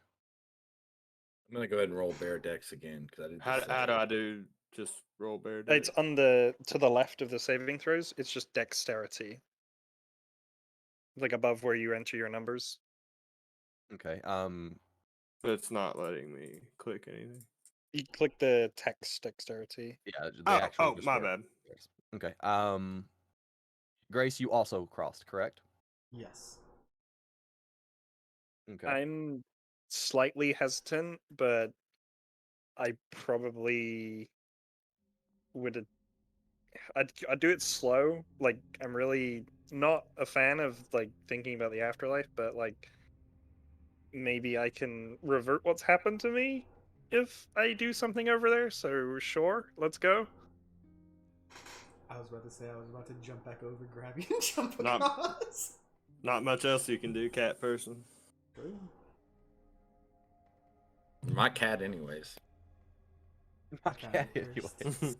I'm gonna go ahead and roll bear decks again because I did. How do I do? Just roll bear. It's on to the left of the saving throws. It's just dexterity, like above where you enter your numbers. Okay. But it's not letting me click anything. You click the text dexterity. Yeah. They actually just My work. bad. Okay. Grace, you also crossed, correct? Yes. Okay. I'm slightly hesitant, but I probably would. I'd do it slow. Like I'm really not a fan of like thinking about the afterlife, but like maybe I can revert what's happened to me if I do something over there. So sure, let's go. I was about to say I was about to jump back over, grab you, and jump Not- across. Not much else you can do, cat person. True. My cat, anyways. Okay. Family first. Anyways.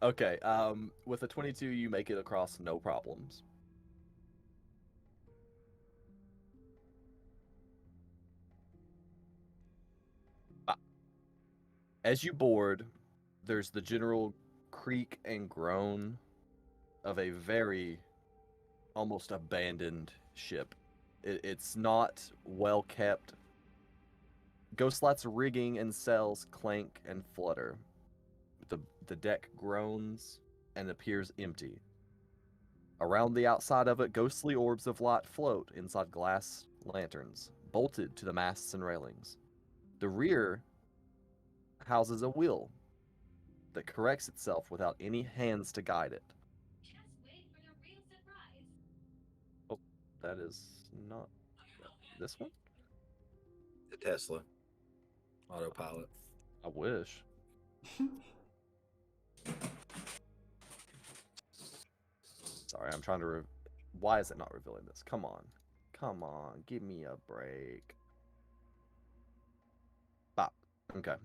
Okay. With a 22, you make it across no problems. As you board, there's the general creak and groan of a very almost abandoned ship. It's not well kept. Ghostlight's rigging and sails clank and flutter. The deck groans and appears empty. Around the outside of it, ghostly orbs of light float inside glass lanterns, bolted to the masts and railings. The rear houses a wheel that corrects itself without any hands to guide it. Oh, that is not this one? The Tesla autopilot. I wish. Sorry, I'm trying to. Why is it not revealing this? Come on. Come on. Give me a break. Bop. Okay.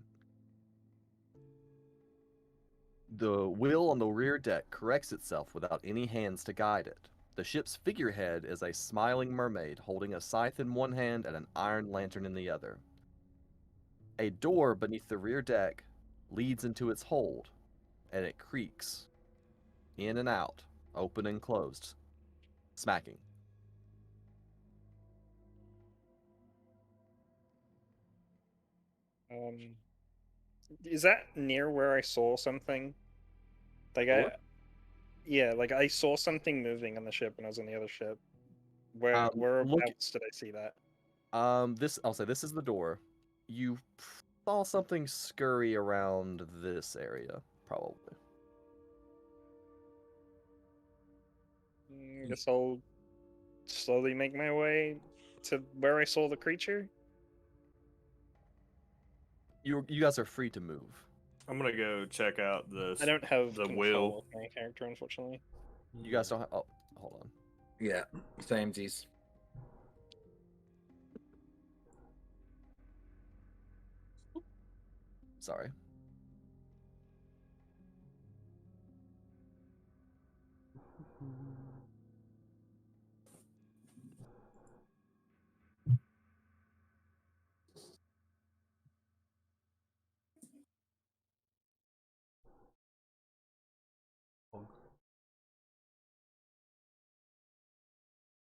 The wheel on the rear deck corrects itself without any hands to guide it. The ship's figurehead is a smiling mermaid holding a scythe in one hand and an iron lantern in the other. A door beneath the rear deck leads into its hold, and it creaks in and out, open and closed, smacking. Is that near where I saw something? Like Door? yeah, like I saw something moving on the ship when I was on the other ship. Where Look. whereabouts did I see that? I'll say this is the door. You saw something scurry around this area, probably. I guess I'll slowly make my way to where I saw the creature. You guys are free to move. I'm gonna go check out this. I don't have the control wheel. of my character, unfortunately. You guys don't have. Oh, hold on. Yeah, samesies. Sorry.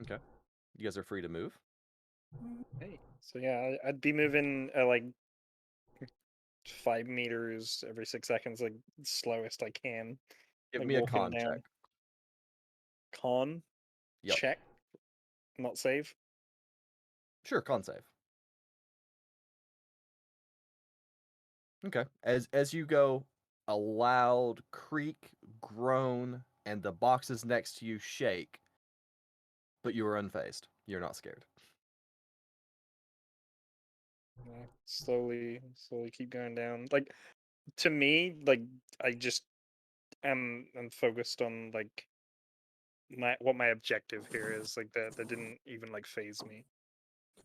Okay. You guys are free to move. Hey, so yeah, I'd be moving like 5 meters every 6 seconds, like slowest I can. Give Like me a walking con down. check. Con Yep. check, not save. Sure, con save. Okay. As you go, a loud creak, groan, and the boxes next to you shake, but you are unfazed. You're not scared. Yeah, slowly keep going down. Like to me, like I just am focused on like what my objective here is. Like that didn't even like phase me.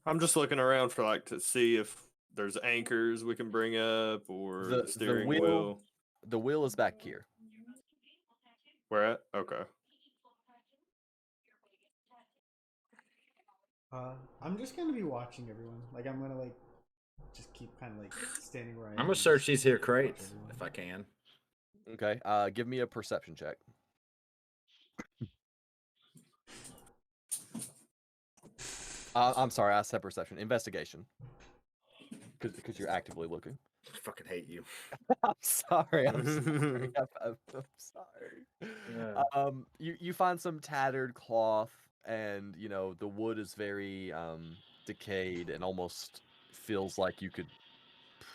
I'm just looking around for like to see if there's anchors we can bring up or the steering wheel. The wheel is back here. Where at? Okay. I'm just gonna be watching everyone. Like I'm gonna like just keep kind of like standing where I am. I'm gonna and search just these here watch crates everyone. if I can. Okay. Give me a perception check. I'm sorry, I said perception. Investigation. Because you're actively looking. I fucking hate you. I'm sorry. I'm sorry. I'm sorry. Yeah. You find some tattered cloth, and you know the wood is very decayed and almost feels like you could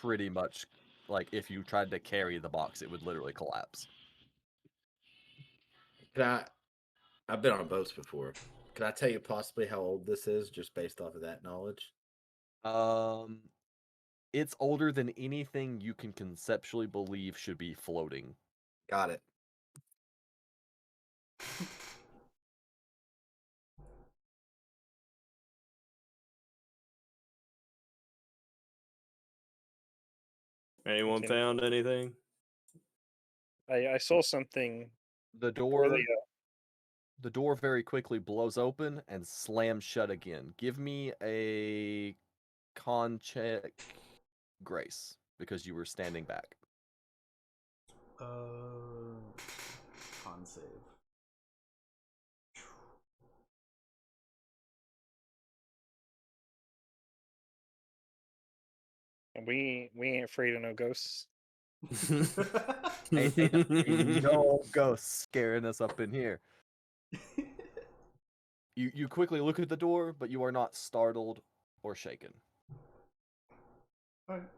pretty much, like if you tried to carry the box, it would literally collapse. I've been on boats before. Can I tell you possibly how old this is just based off of that knowledge? It's older than anything you can conceptually believe should be floating. Got it. Anyone Okay. found anything? I saw something The really. door very quickly blows open and slams shut again. Give me a con check, Grace, because you were standing back. Con save. We ain't afraid of no ghosts. Ain't no ghosts scaring us up in here. You quickly look at the door, but you are not startled or shaken. Alright.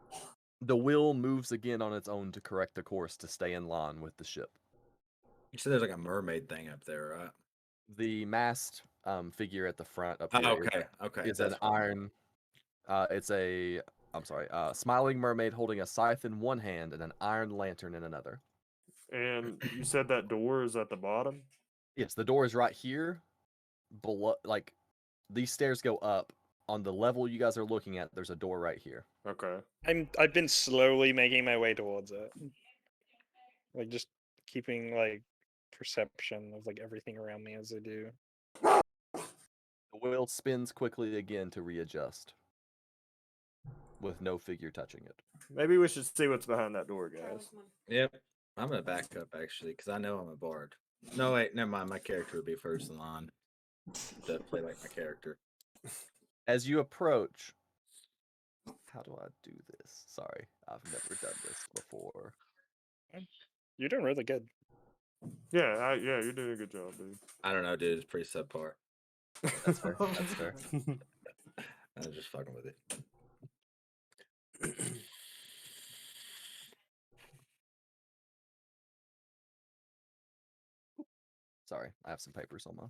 The wheel moves again on its own to correct the course to stay in line with the ship. You said there's like a mermaid thing up there, right? The mast figure at the front up Oh, here okay, okay. is an that's fine. iron. It's a smiling mermaid holding a scythe in one hand and an iron lantern in another. And you said that door is at the bottom? Yes, the door is right here. Below, like these stairs go up on the level you guys are looking at. There's a door right here. Okay. I've been slowly making my way towards it. Like just keeping like perception of like everything around me as I do. The wheel spins quickly again to readjust, with no figure touching it. Maybe we should see what's behind that door, guys. Yep. I'm gonna back up actually, because I know I'm a bard. No, wait, never mind. My character would be first in line to play like my character. As you approach, how do I do this? Sorry, I've never done this before. You're doing really good. Yeah, yeah, you're doing a good job, dude. I don't know, dude. It's pretty subpar. That's fair. That's fair. I'm just fucking with it. Sorry, I have some papers on my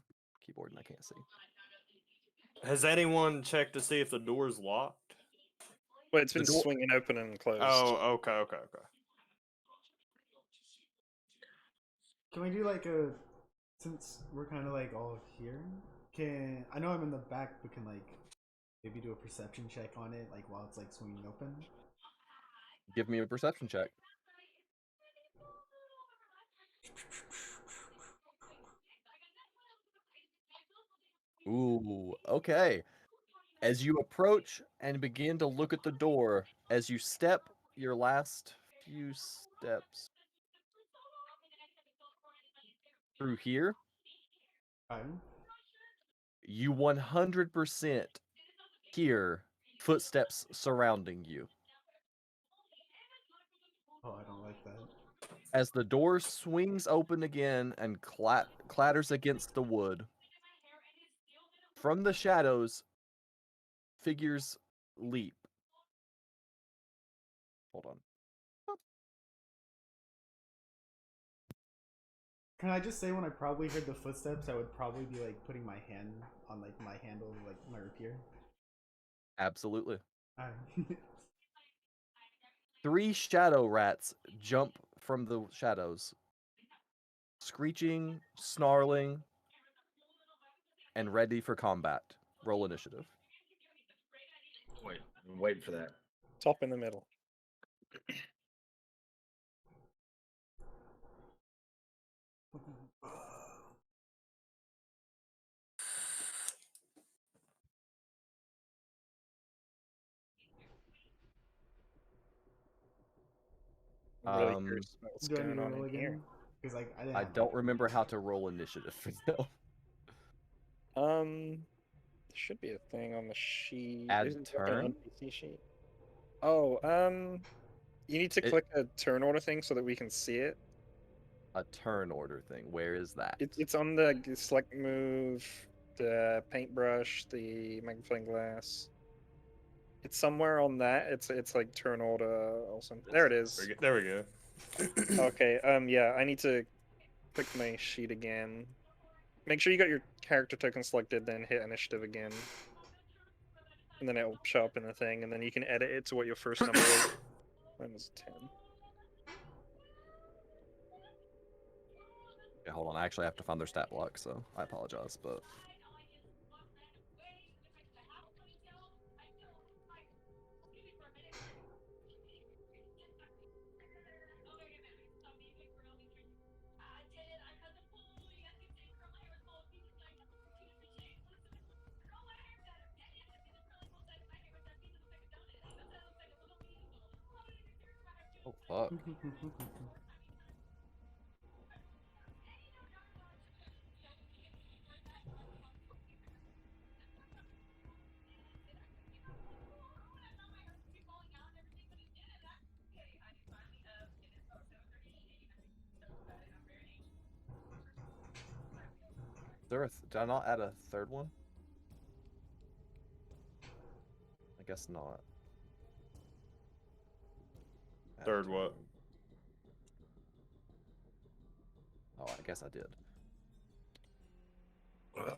keyboard and I can't see. Has anyone checked to see if the door's locked? Well, it's The been door- swinging open and closed. Oh, okay. Can we do like since we're kind of like all here? I know I'm in the back, but can like maybe do a perception check on it, like while it's like swinging open? Give me a perception check. Ooh, okay. As you approach and begin to look at the door, as you step your last few steps through here, Fine. you 100% hear footsteps surrounding you. Oh, I don't like that. As the door swings open again and clatters against the wood, from the shadows, figures leap. Hold on. Can I just say when I probably heard the footsteps, I would probably be like putting my hand on like my handle of like my rapier. Absolutely. Alright. 3 shadow rats jump from the shadows, screeching, snarling, and ready for combat. Roll initiative. Wait, I'm waiting for that. Top in the middle. I'm really Um, curious about what's Do I need going to on roll in again? here. Because like I didn't. I have, don't like, remember how to roll initiative for them. There should be a thing on the sheet. Add Isn't there, like, an turn? NPC sheet? Oh, you need to click a turn order thing so that we can see it. A turn order thing. Where is that? It's on the select move, the paintbrush, the magnifying glass. It's somewhere on that. It's like turn order or something. There it is. There we go. Okay. Yeah. I need to click my sheet again. Make sure you got your character token selected, then hit initiative again, and then it'll show up in the thing, and then you can edit it to what your first number is. Mine was 10. Okay, hold on. I actually have to find their stat block, so I apologize, but oh fuck. there did I not add a third one? I guess not. Add Third to- what? Oh, I guess I did. Okay.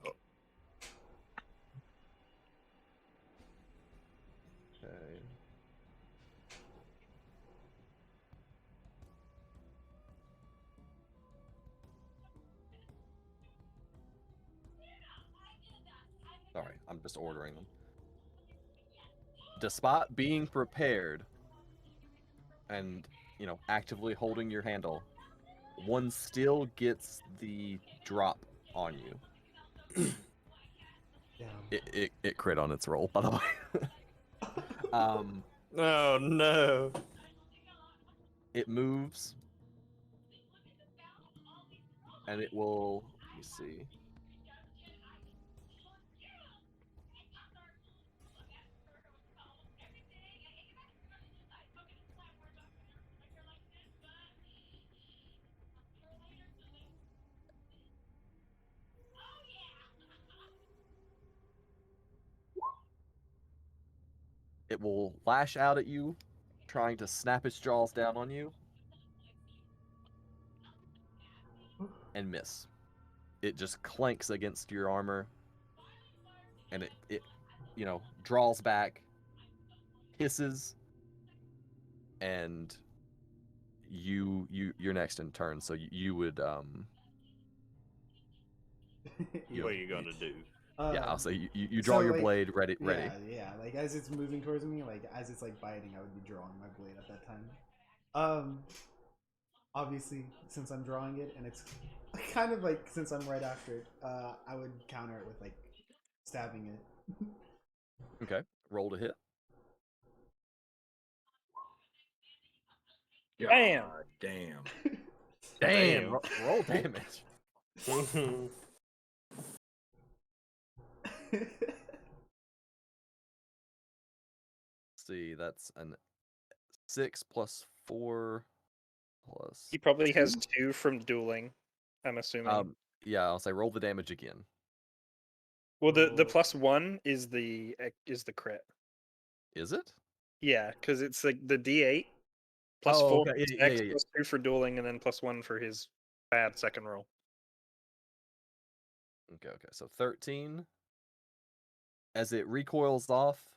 Sorry, I'm just ordering them. Despite being prepared and, actively holding your handle, one still gets the drop on you. Damn. It crit on its roll, by the way. Oh no. It moves, and it will. Let me see. It will lash out at you, trying to snap its jaws down on you, and miss. It just clanks against your armor, and it draws back, hisses, and you're next in turn. So you would What are you gonna do? yeah, I'll say you draw so, your like, blade ready. Yeah. Like as it's moving towards me, like as it's like biting, I would be drawing my blade at that time. Obviously, since I'm drawing it, and it's kind of like since I'm right after it, I would counter it with like stabbing it. Okay, roll to hit. Bam! God damn. Damn, Damn. roll damage. See, that's an 6 plus 4 plus. He probably has 2 from dueling, I'm assuming. Yeah, I'll say roll the damage again. Well, the roll- +1 is the crit. Is it? Yeah, because it's like the D8 plus Oh, 4 okay. for Yeah, X, yeah. plus 2 for dueling, and then +1 for his bad second roll. Okay. So 13. As it recoils off,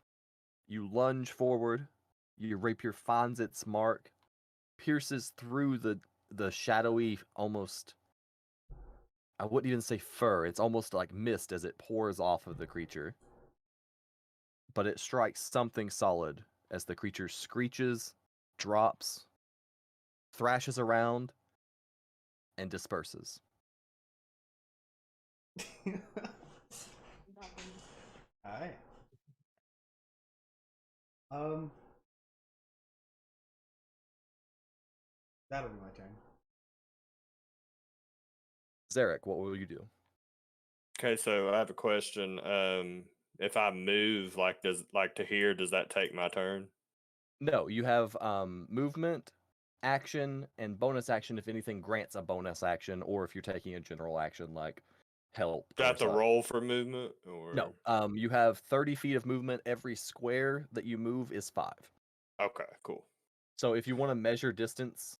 you lunge forward. Your rapier finds its mark, pierces through the shadowy, almost. I wouldn't even say fur. It's almost like mist as it pours off of the creature. But it strikes something solid as the creature screeches, drops, thrashes around, and disperses. Alright. That'll be my turn. Zarek, what will you do? Okay, so I have a question. If I move, to here, does that take my turn? No, you have movement, action, and bonus action if anything grants a bonus action, or if you're taking a general action like help. Do I or have to such. roll for movement, or No, you have 30 feet of movement. Every square that you move is 5. Okay, cool. So if you want to measure distance,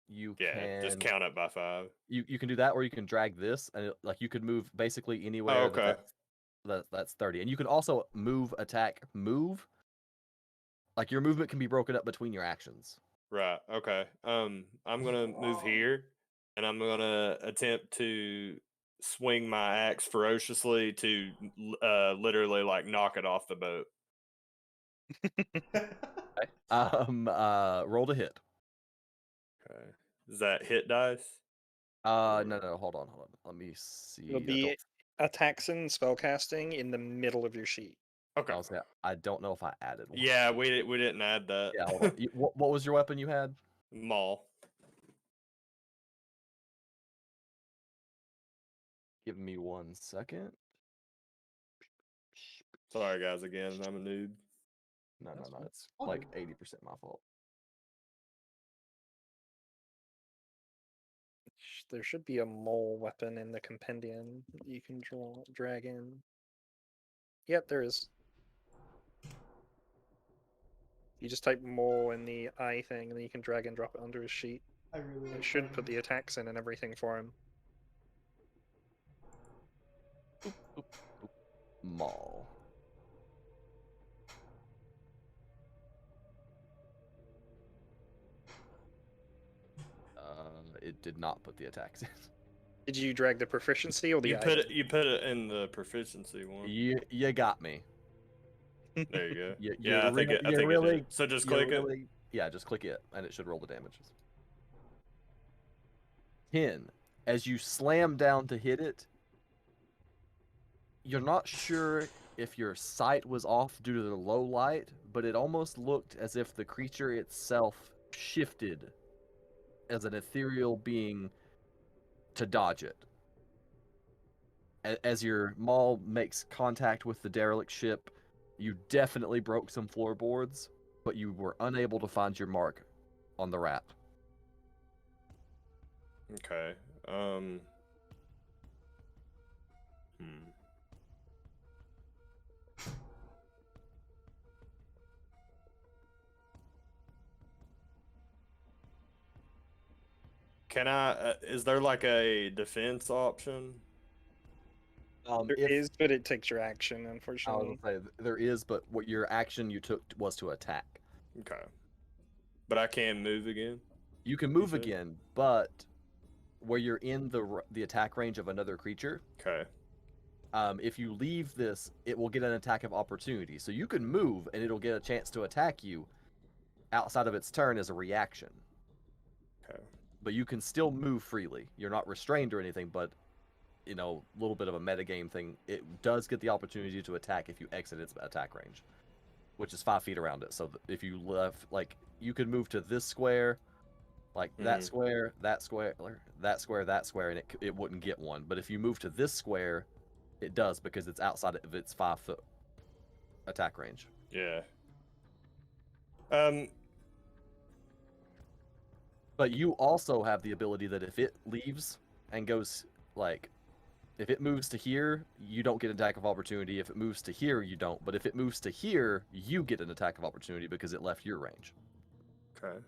you Yeah, just can count it by 5. you can do that, or you can drag this, and you could move basically anywhere. Oh, okay. That's 30, and you can also move, attack, move. Like your movement can be broken up between your actions. Right. Okay. I'm gonna move here, and I'm gonna attempt to swing my axe ferociously to literally like knock it off the boat. Roll to hit. Okay. Is that hit dice? No, hold on. Let me see. It'll be attacks and spellcasting in the middle of your sheet. Okay. I'll say I don't know if I added one. Yeah, we didn't add that. Yeah, hold on. What was your weapon you had? Maul. Give me 1 second. Sorry, guys. Again, I'm a noob. No, That's fine. it's I'll like do 80% my fault. there should be a mole weapon in the compendium that you can drag in. Yep, there is. You just type mole in the eye thing, and then you can drag and drop it onto his sheet. I really It like should that. put the attacks in and everything for him. Mall. It did not put the attacks in. Did you drag the proficiency or the You eye? put it in the proficiency one. You got me. There you go. You, Yeah, I think it really, did. So just you click it. really, yeah, just click it, and it should roll the damages. 10. As you slam down to hit it, you're not sure if your sight was off due to the low light, but it almost looked as if the creature itself shifted as an ethereal being to dodge it. As your maul makes contact with the derelict ship, you definitely broke some floorboards, but you were unable to find your mark on the rat. Okay. Can I? Is there like a defense option? There is, but it takes your action, I unfortunately. was gonna say there is, but what your action you took was to attack. Okay. But I can move again. You can move said? again, but where you're in the attack range of another creature, Okay. if you leave this, it will get an attack of opportunity. So you can move, and it'll get a chance to attack you outside of its turn as a reaction. Okay. But you can still move freely. You're not restrained or anything, but a little bit of a metagame thing. It does get the opportunity to attack if you exit its attack range, which is 5 feet around it. So if you left, like, you could move to this square, like that square, that square, that square, that square, and it wouldn't get one. But if you move to this square, it does because it's outside of its 5-foot attack range. Yeah. But you also have the ability that if it leaves and goes, like, if it moves to here, you don't get an attack of opportunity. If it moves to here, you don't. But if it moves to here, you get an attack of opportunity because it left your range. Okay.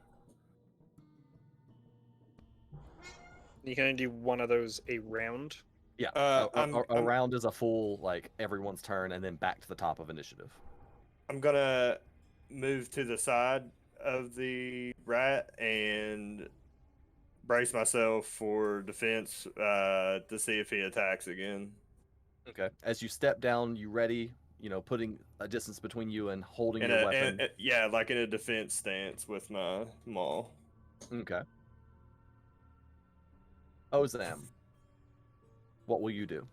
You can only do one of those a round. Yeah, I'm round is a full, like, everyone's turn, and then back to the top of initiative. I'm gonna move to the side of the rat and brace myself for defense to see if he attacks again. Okay. As you step down, you ready, putting a distance between you and holding your weapon. Yeah, like in a defense stance with my maul. Okay. Ozam, what will you do?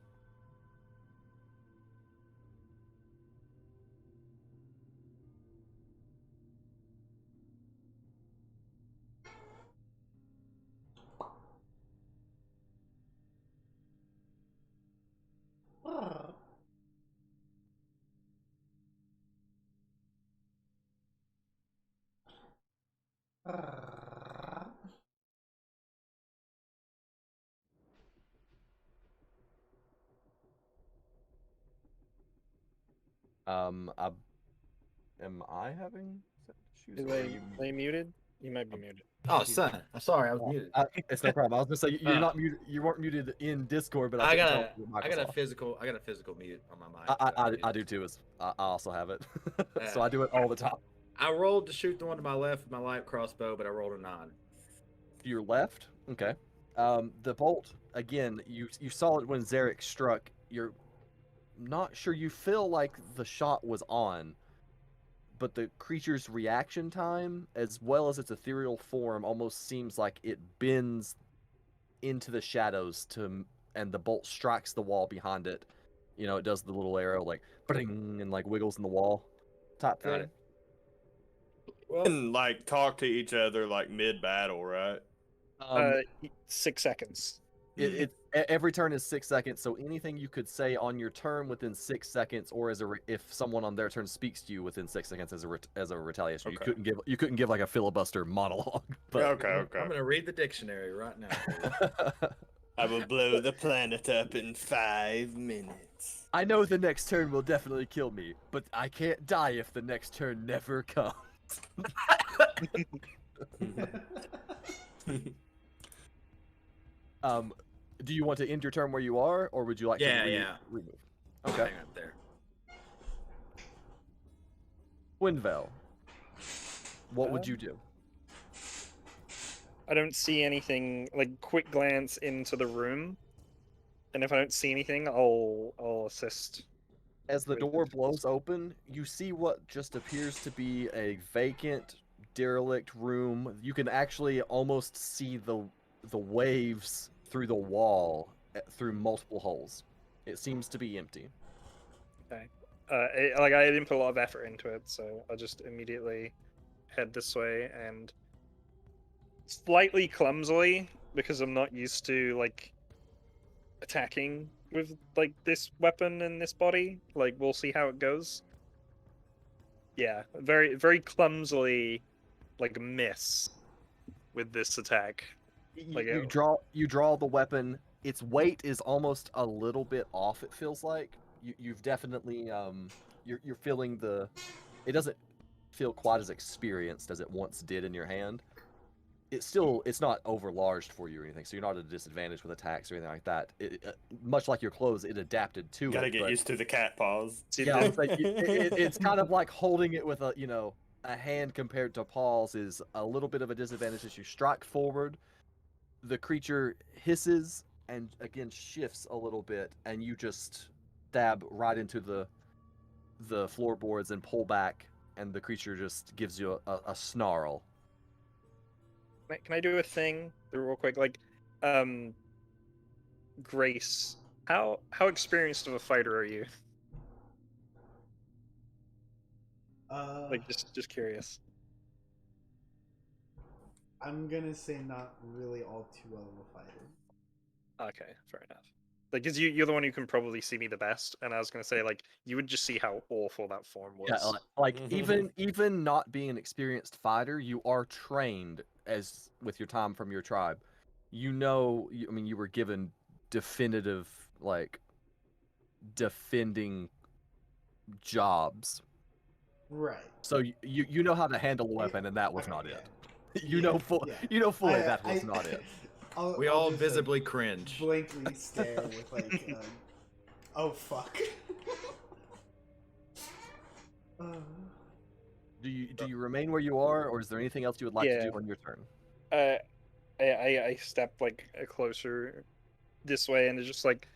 Am I having issues? Is they muted? You might be muted. Oh, son. I'm sorry, I was muted. It's no problem. I was gonna say you're not muted. You weren't muted in Discord, but I got a physical mute on my mic. I do too. I also have it, so I do it all the time. I rolled to shoot the one to my left with my light crossbow, but I rolled a 9. To your left, okay. The bolt again. You saw it when Zarek struck. You're not sure. You feel like the shot was on, but the creature's reaction time, as well as its ethereal form, almost seems like it bends into the shadows and the bolt strikes the wall behind it. It does the little arrow, like, bring, and, like, wiggles in the wall type thing. We can, like, talk to each other, like, mid-battle, right? 6 seconds. Every turn is 6 seconds, so anything you could say on your turn within 6 seconds, or if someone on their turn speaks to you within 6 seconds as a retaliation. Okay. You couldn't give like a filibuster monologue. But Okay. I'm gonna read the dictionary right now. I will blow the planet up in 5 minutes. I know the next turn will definitely kill me, but I can't die if the next turn never comes. Do you want to end your turn where you are, or would you like to remove? Okay. Hang up there. Windvale, what would you do? I don't see anything. Like, quick glance into the room, and if I don't see anything, I'll assist. As the with door the- blows open, you see what just appears to be a vacant, derelict room. You can actually almost see the waves through the wall, through multiple holes. It seems to be empty. Like, I didn't put a lot of effort into it, so I'll just immediately head this way, and slightly clumsily, because I'm not used to like attacking with like this weapon and this body. Like, we'll see how it goes. Yeah, very very clumsily, like, miss with this attack. Like, You draw the weapon. Its weight is almost a little bit off. It feels like you've definitely you're feeling the. It doesn't feel quite as experienced as it once did in your hand. It's not overlarged for you or anything, so you're not at a disadvantage with attacks or anything like that. Much like your clothes, it adapted to Gotta it. get used to the cat paws. Yeah, it's kind of like holding it with a hand compared to Paul's is a little bit of a disadvantage as you strike forward. The creature hisses and again shifts a little bit, and you just stab right into the floorboards and pull back, and the creature just gives you a snarl. can I do a thing real quick? Like, Grace, how experienced of a fighter are you? Like, just curious. I'm gonna say not really all too well of a fighter. Okay, fair enough. Like, cause you're the one who can probably see me the best, and I was gonna say, like, you would just see how awful that form was. Yeah, like even not being an experienced fighter, you are trained as with your time from your tribe. You were given definitive like defending jobs. Right. So you know how to handle a weapon, and that was not it. You know fully that was not it. We I'll all just, visibly cringe. blankly stare with like, oh fuck. Do you remain where you are, or is there anything else you would like to do on your turn? I stepped like closer this way, and it's just like,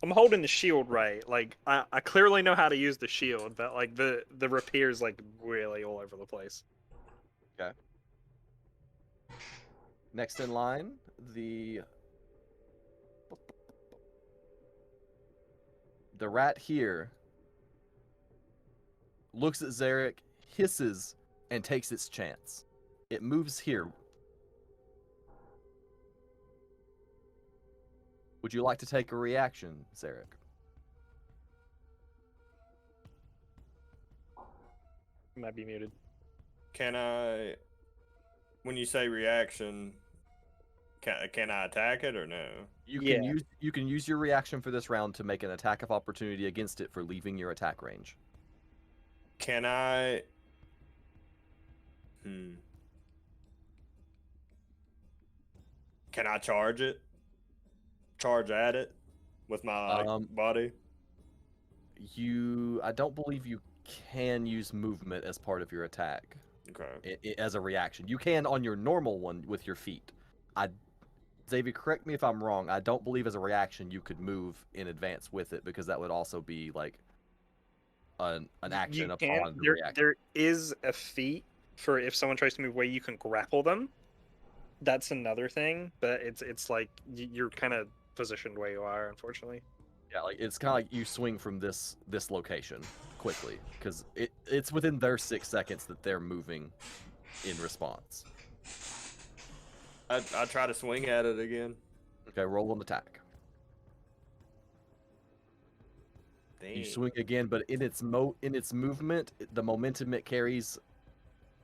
I'm holding the shield right. Like, I clearly know how to use the shield, but like the rapier's like really all over the place. Okay. Next in line, the rat here looks at Zarek, hisses, and takes its chance. It moves here. Would you like to take a reaction, Zarek? Might be muted. Can I, when you say reaction, can I attack it or no? You can use your reaction for this round to make an attack of opportunity against it for leaving your attack range. Can I? Can I charge it? Charge at it with my body? I don't believe you can use movement as part of your attack. Okay. As a reaction. You can on your normal one with your feet. Xavier, correct me if I'm wrong. I don't believe as a reaction you could move in advance with it, because that would also be like an action upon the reaction. There is a feat for if someone tries to move away, you can grapple them. That's another thing, but it's like you're kind of positioned where you are, unfortunately. Yeah, like it's kind of like you swing from this location quickly, because it's within their 6 seconds that they're moving in response. I try to swing at it again. Okay, roll an attack. You swing again, but in its movement, the momentum it carries,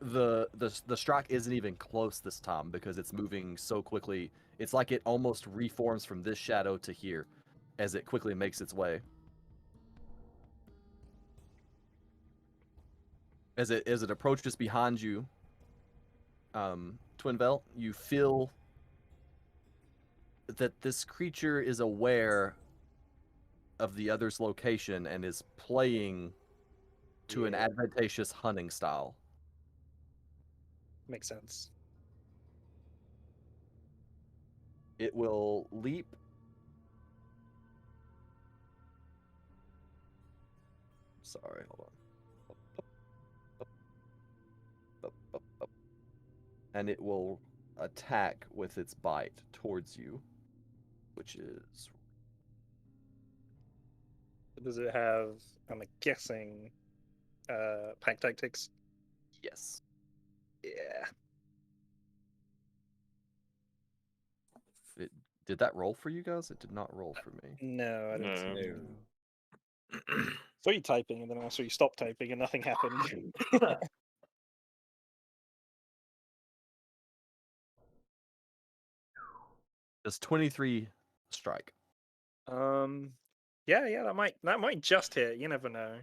the strike isn't even close this time because it's moving so quickly. It's like it almost reforms from this shadow to here as it quickly makes its way. As it approaches behind you, Twinvel, you feel that this creature is aware of the other's location and is playing to an advantageous hunting style. Makes sense. It will leap. Sorry, hold on. And it will attack with its bite towards you, which is. Does it have, I'm guessing, pack tactics? Yes. Yeah. Did that roll for you guys? It did not roll for me. No, I didn't see it. No. So you typing, and then also you stop typing, and nothing happened. Does 23 strike? Yeah, that might just hit. You never know.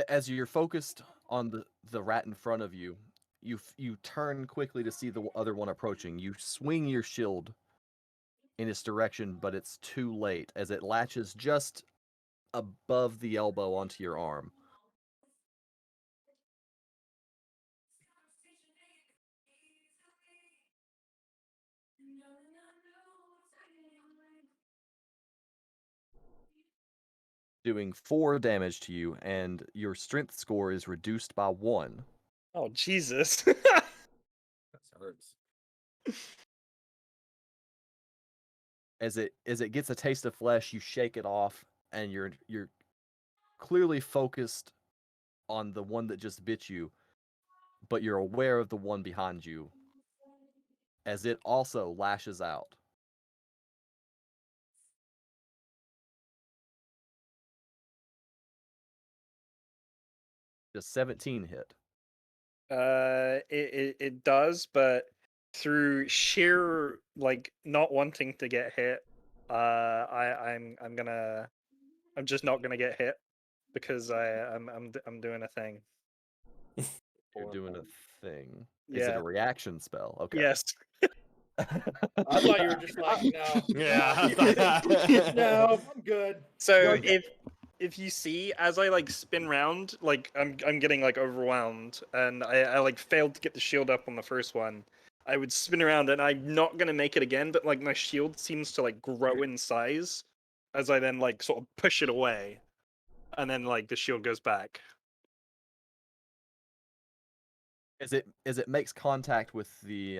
As you're focused on the rat in front of you, you turn quickly to see the other one approaching. You swing your shield in its direction, but it's too late as it latches just above the elbow onto your arm. Doing 4 damage to you, and your strength score is reduced by 1. Oh Jesus! That hurts. As it gets a taste of flesh, you shake it off, and you're clearly focused on the one that just bit you, but you're aware of the one behind you as it also lashes out. Does 17 hit? It does, but through sheer like not wanting to get hit, I'm just not gonna get hit because I'm doing a thing. You're doing a thing. Yeah. Is it a reaction spell? Okay. Yes. I thought you were just like, no. Yeah. No, I'm good. So Okay. if you see as I like spin round, like I'm getting like overwhelmed, and I like failed to get the shield up on the first one. I would spin around and I'm not gonna make it again, but like my shield seems to like grow in size as I then like sort of push it away, and then like the shield goes back. As it makes contact with the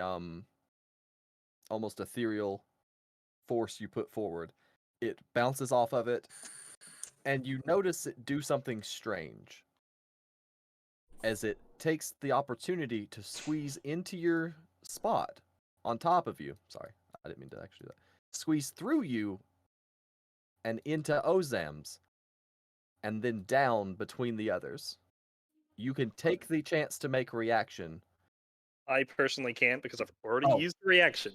almost ethereal force you put forward, it bounces off of it, and you notice it do something strange as it takes the opportunity to squeeze into your spot on top of you. Sorry, I didn't mean to actually do that. Squeeze through you and into Ozam's, and then down between the others. You can take the chance to make a reaction. I personally can't because I've already Oh. used the reaction.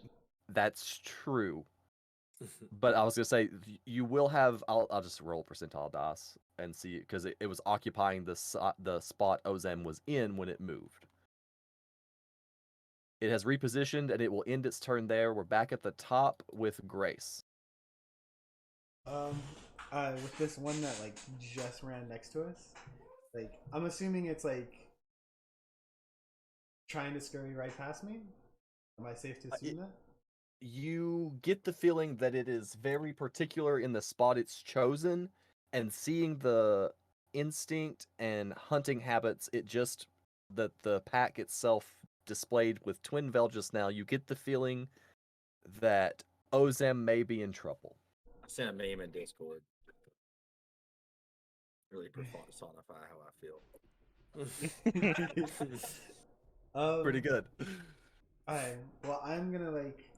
That's true. But I was gonna say you will have. I'll just roll percentile dice and see because it was occupying the spot Ozem was in when it moved. It has repositioned and it will end its turn there. We're back at the top with Grace. With this one that like just ran next to us, like I'm assuming it's like trying to scurry right past me. Am I safe to assume that? You get the feeling that it is very particular in the spot it's chosen, and seeing the instinct and hunting habits it just that the pack itself displayed with Twinvel just now, you get the feeling that Ozem may be in trouble. I sent a meme in Discord. Really personify how I feel. Pretty good. Alright, well I'm gonna like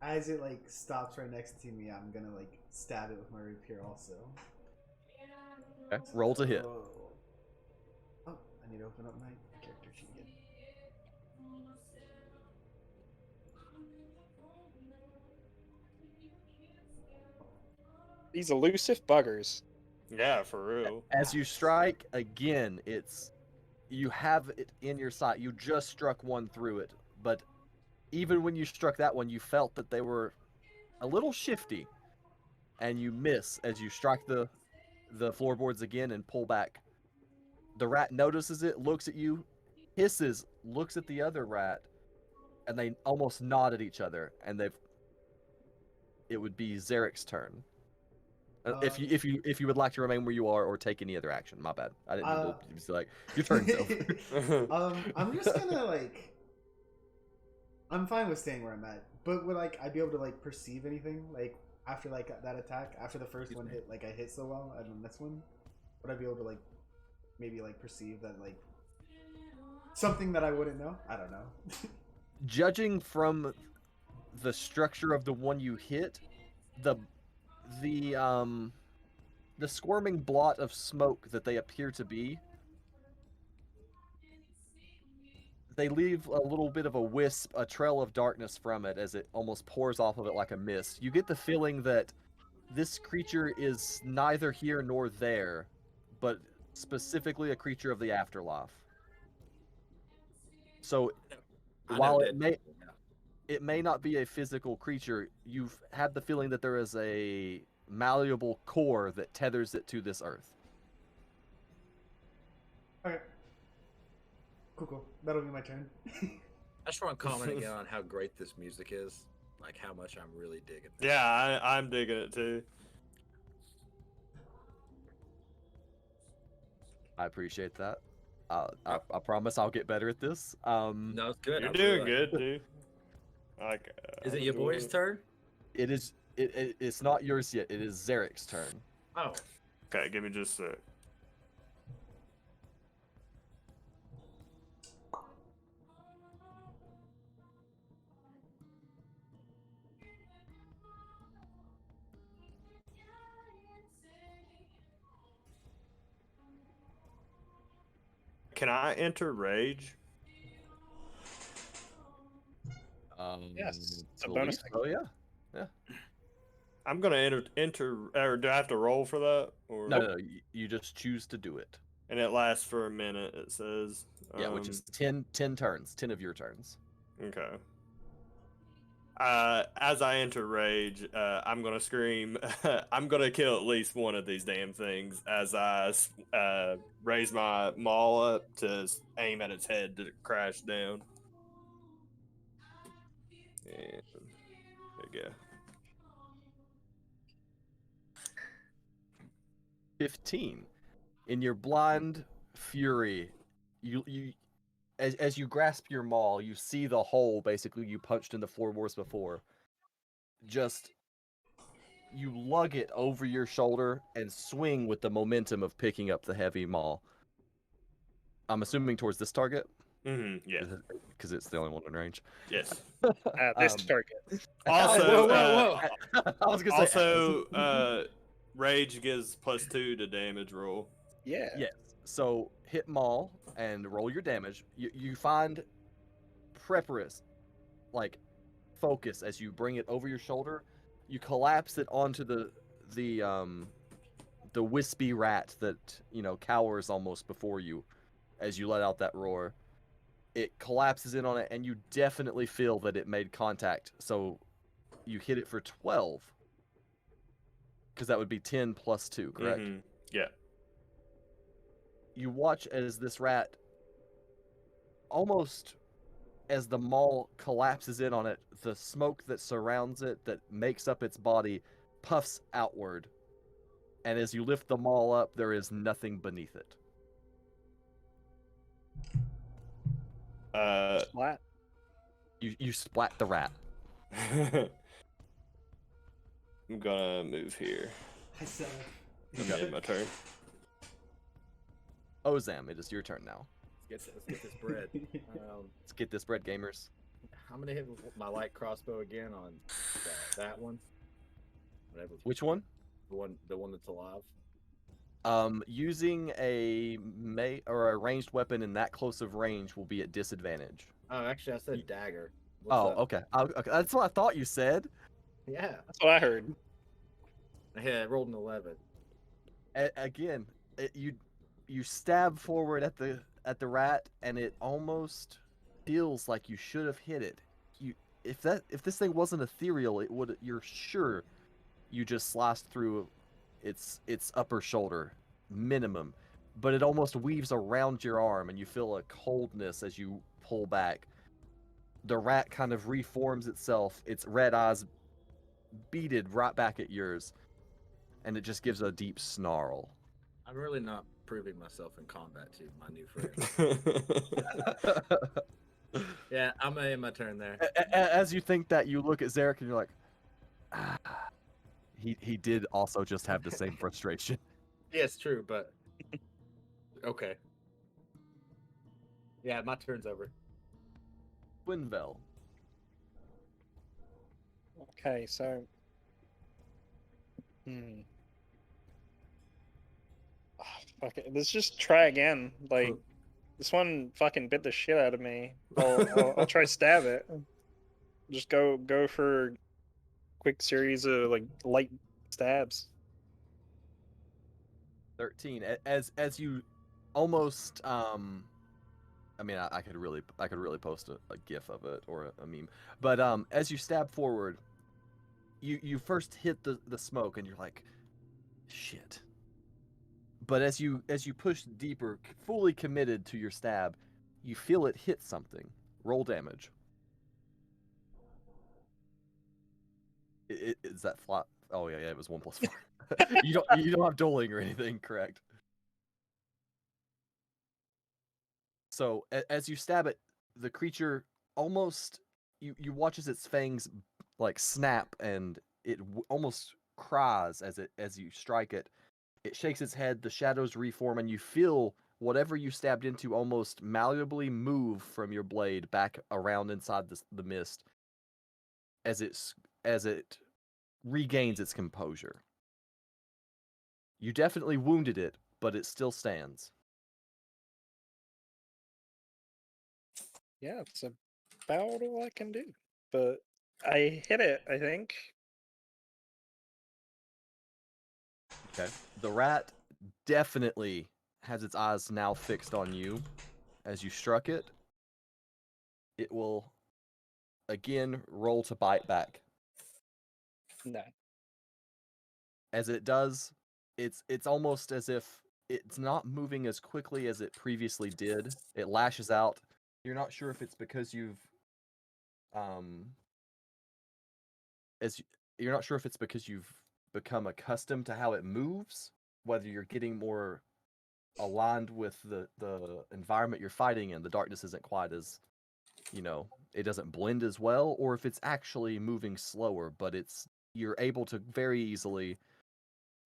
as it like stops right next to me, I'm gonna like stab it with my rapier also. Okay. Roll to hit. Oh, I need to open up my character sheet again. These elusive buggers. Yeah, for real. As you strike again, you have it in your sight. You just struck one through it, but even when you struck that one, you felt that they were a little shifty, and you miss as you strike the floorboards again and pull back. The rat notices it, looks at you, hisses, looks at the other rat, and they almost nod at each other. And it would be Zarek's turn. If you would like to remain where you are or take any other action, my bad. I didn't mean to be like your turn's over. I'm just gonna like. I'm fine with staying where I'm at, but would like I be able to like perceive anything like after like that attack after the first one hit like I hit so well and then this one would I be able to like maybe like perceive that like something that I wouldn't know? I don't know. Judging from the structure of the one you hit, the squirming blot of smoke that they appear to be, they leave a little bit of a wisp, a trail of darkness from it as it almost pours off of it like a mist. You get the feeling that this creature is neither here nor there, but specifically a creature of the afterlife. So while it may not be a physical creature, you've had the feeling that there is a malleable core that tethers it to this earth. Okay. Cool. That'll be my turn. I just want to comment again on how great this music is. Like how much I'm really digging this. Yeah, I'm digging it too. I appreciate that. I promise I'll get better at this. No, it's good. You're I doing really good, like dude. Like, Is I'm it your enjoying boy's it. turn? It's not yours yet. It is Zarek's turn. Oh. Okay, give me just a sec. Can I enter rage? Yes, it's a believe bonus so, yeah. I'm gonna enter, or do I have to roll for that? Or No, you just choose to do it. And it lasts for a minute. It says. Yeah, which is 10 turns, 10 of your turns. Okay. As I enter rage, I'm gonna scream. I'm gonna kill at least one of these damn things as I raise my maul up to aim at its head to crash down. And there you go. 15. In your blind fury, you as you grasp your maul, you see the hole basically you punched in the floorboards before. Just you lug it over your shoulder and swing with the momentum of picking up the heavy maul. I'm assuming towards this target. Yeah. Because it's the only one in range. Yes. This target. Also, whoa. I was gonna say. Also, rage gives +2 to damage roll. Yeah. Yes. So hit maul and roll your damage. You find preparous, like focus as you bring it over your shoulder. You collapse it onto the wispy rat that cowers almost before you as you let out that roar. It collapses in on it, and you definitely feel that it made contact. So you hit it for 12. Because that would be 10 plus 2, correct? Mm-hmm. Yeah. You watch as this rat, almost as the maul collapses in on it, the smoke that surrounds it, that makes up its body, puffs outward. And as you lift the maul up, there is nothing beneath it. Splat. You splat the rat. I'm gonna move here. I said. I'm gonna end my turn. Ozam, it is your turn now. Let's get this bread. Let's get this bread, gamers. I'm gonna hit with my light crossbow again on that one. Whatever. Which one? The one that's alive. Using a or a ranged weapon in that close of range will be at disadvantage. Oh, actually, I said dagger. What's Oh, up? okay. Okay. That's what I thought you said. Yeah. That's what I heard. Yeah, I rolled an 11. Again, you stab forward at the rat, and it almost feels like you should have hit it. If this thing wasn't ethereal, it would. You're sure you just sliced through its upper shoulder, minimum, but it almost weaves around your arm, and you feel a coldness as you pull back. The rat kind of reforms itself, its red eyes beaded right back at yours, and it just gives a deep snarl. I'm really not proving myself in combat to my new friend. Yeah, I'm gonna end my turn there. As you think that, you look at Zarek and you're like, ah, he did also just have the same frustration. Yes, true, but okay. Yeah, my turn's over. Winvel. Okay, so. Hmm. Oh, fuck it. Let's just try again. Like, this one fucking bit the shit out of me. I'll try stab it. Just go for quick series of like light stabs. 13. As you almost I mean, I could really post a gif of it or a meme, but as you stab forward, you first hit the smoke and you're like, shit. But as you push deeper, fully committed to your stab, you feel it hit something. Roll damage. Is that flat? Oh yeah, it was 1 + 4. you don't have dueling or anything, correct? So as you stab it, the creature almost you watch as its fangs like snap, and it almost cries as you strike it. It shakes its head, the shadows reform, and you feel whatever you stabbed into almost malleably move from your blade back around inside the mist as it regains its composure. You definitely wounded it, but it still stands. Yeah, it's about all I can do. But I hit it, I think. Okay. The rat definitely has its eyes now fixed on you as you struck it. It will again roll to bite back. No. As it does, it's almost as if it's not moving as quickly as it previously did. It lashes out. You're not sure if it's because you're not sure if it's because you've become accustomed to how it moves, whether you're getting more aligned with the environment you're fighting in. The darkness isn't quite as, it doesn't blend as well, or if it's actually moving slower, but you're able to very easily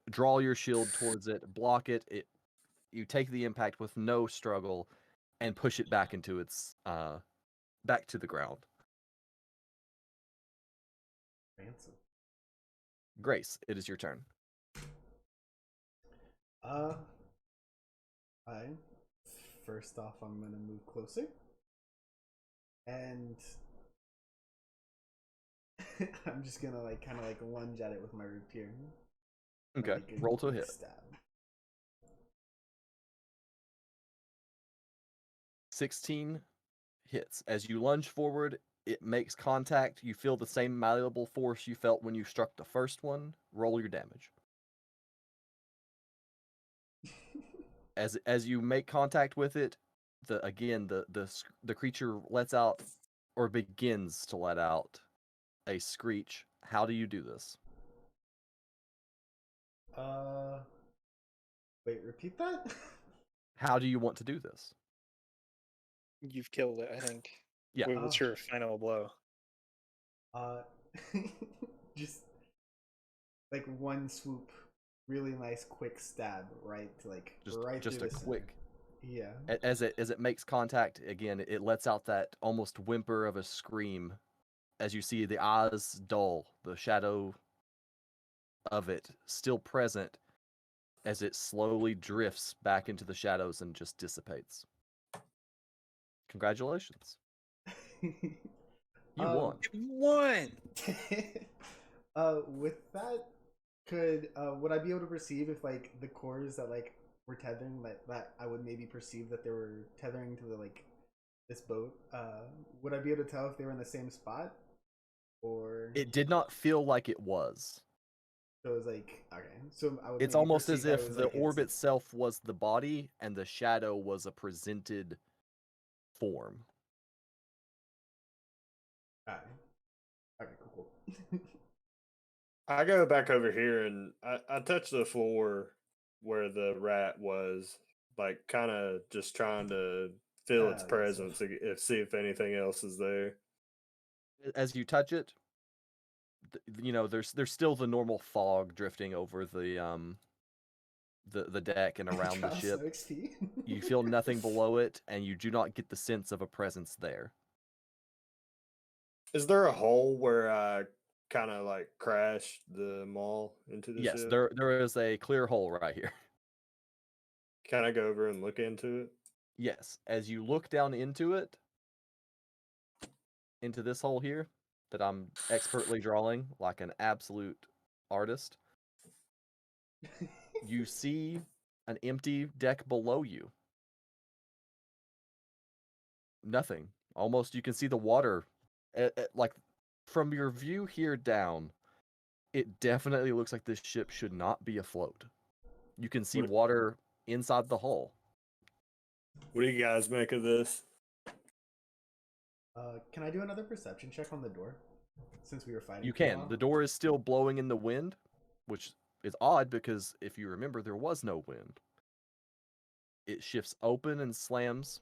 draw your shield towards it, block it. You take the impact with no struggle and push it back into its back to the ground. Ransom. Grace, it is your turn. I first off, I'm gonna move closer, and I'm just gonna kind of lunge at it with my rapier. Okay, roll to hit. Stab. 16 hits. As you lunge forward, it makes contact. You feel the same malleable force you felt when you struck the first one. Roll your damage. As you make contact with it, the creature lets out, or begins to let out, a screech. How do you do this? Wait, repeat that? How do you want to do this? You've killed it, I think. Yeah. What's your final blow? Just one swoop, really nice quick stab, right? Just through a the center. quick. Yeah. As it makes contact again, it lets out that almost whimper of a scream as you see the eyes dull, the shadow of it still present as it slowly drifts back into the shadows and just dissipates. Congratulations. You won. One. With that, would I be able to perceive if like the cores that like were tethering that I would maybe perceive that they were tethering to the like this boat? Would I be able to tell if they were in the same spot, or It did not feel like it was. so it was like okay? So I would It's maybe almost perceive as that it if was, the like, orb itself was the body and the shadow was a presented form. Alright. Okay, cool. I go back over here and I touch the floor where the rat was, like kind of just trying to feel its Yes. presence, see if anything else is there. As you touch it, there's still the normal fog drifting over the deck and around the Drops ship. no XP. You feel nothing below it, and you do not get the sense of a presence there. Is there a hole where I kind of like crashed the mall into the Yes, ship? there is a clear hole right here. Can I go over and look into it? Yes, as you look down into it, into this hole here that I'm expertly drawing like an absolute artist, you see an empty deck below you. Nothing. Almost you can see the water. Like from your view here down, it definitely looks like this ship should not be afloat. You can see What- water inside the hull. What do you guys make of this? Can I do another perception check on the door? Since we were fighting. You for a can. while? The door is still blowing in the wind, which is odd because if you remember, there was no wind. It shifts open and slams.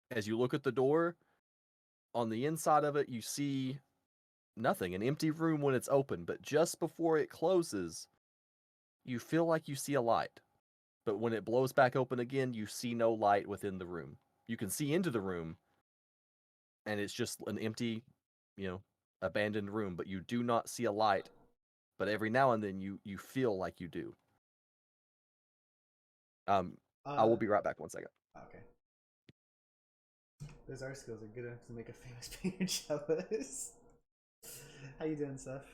As you look at the door, on the inside of it, you see nothing, an empty room when it's open, but just before it closes, you feel like you see a light. But when it blows back open again, you see no light within the room. You can see into the room, and it's just an empty, abandoned room, but you do not see a light. But every now and then you feel like you do. I will be right back 1 second. Okay. Those art skills are good enough to make a famous painter jealous. How you doing, Seth?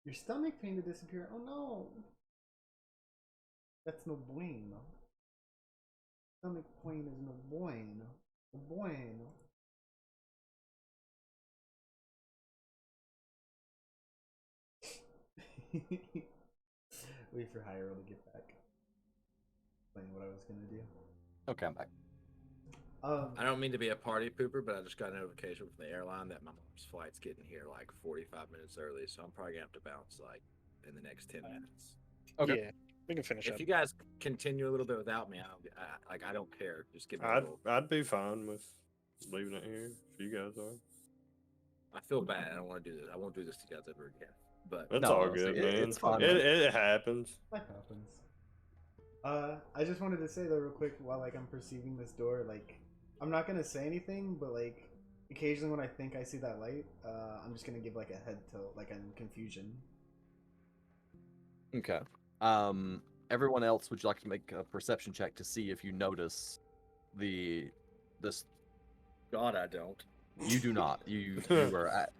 Your stomach pain to disappear? Oh no! That's no bueno. Stomach pain is no bueno. No bueno. Wait for Hyrule to get back. Explain what I was gonna do. Okay, I'm back. I don't mean to be a party pooper, but I just got a notification from the airline that my mom's flight's getting here like 45 minutes early, so I'm probably gonna have to bounce like in the next 10 minutes. Okay. Yeah, we can finish If up. you guys continue a little bit without me, I don't care. Just give me a little. I'd be fine with leaving it here if you guys are. I feel bad. I don't want to do this. I won't do this to you guys ever again. But It's No, all honestly, good, man. it's fine, It, man. it happens. Life happens. I just wanted to say though, real quick, while like I'm perceiving this door, like I'm not gonna say anything, but like occasionally when I think I see that light, I'm just gonna give like a head tilt, like in confusion. Okay. Everyone else, would you like to make a perception check to see if you notice this? God, I don't. You do not. You are at.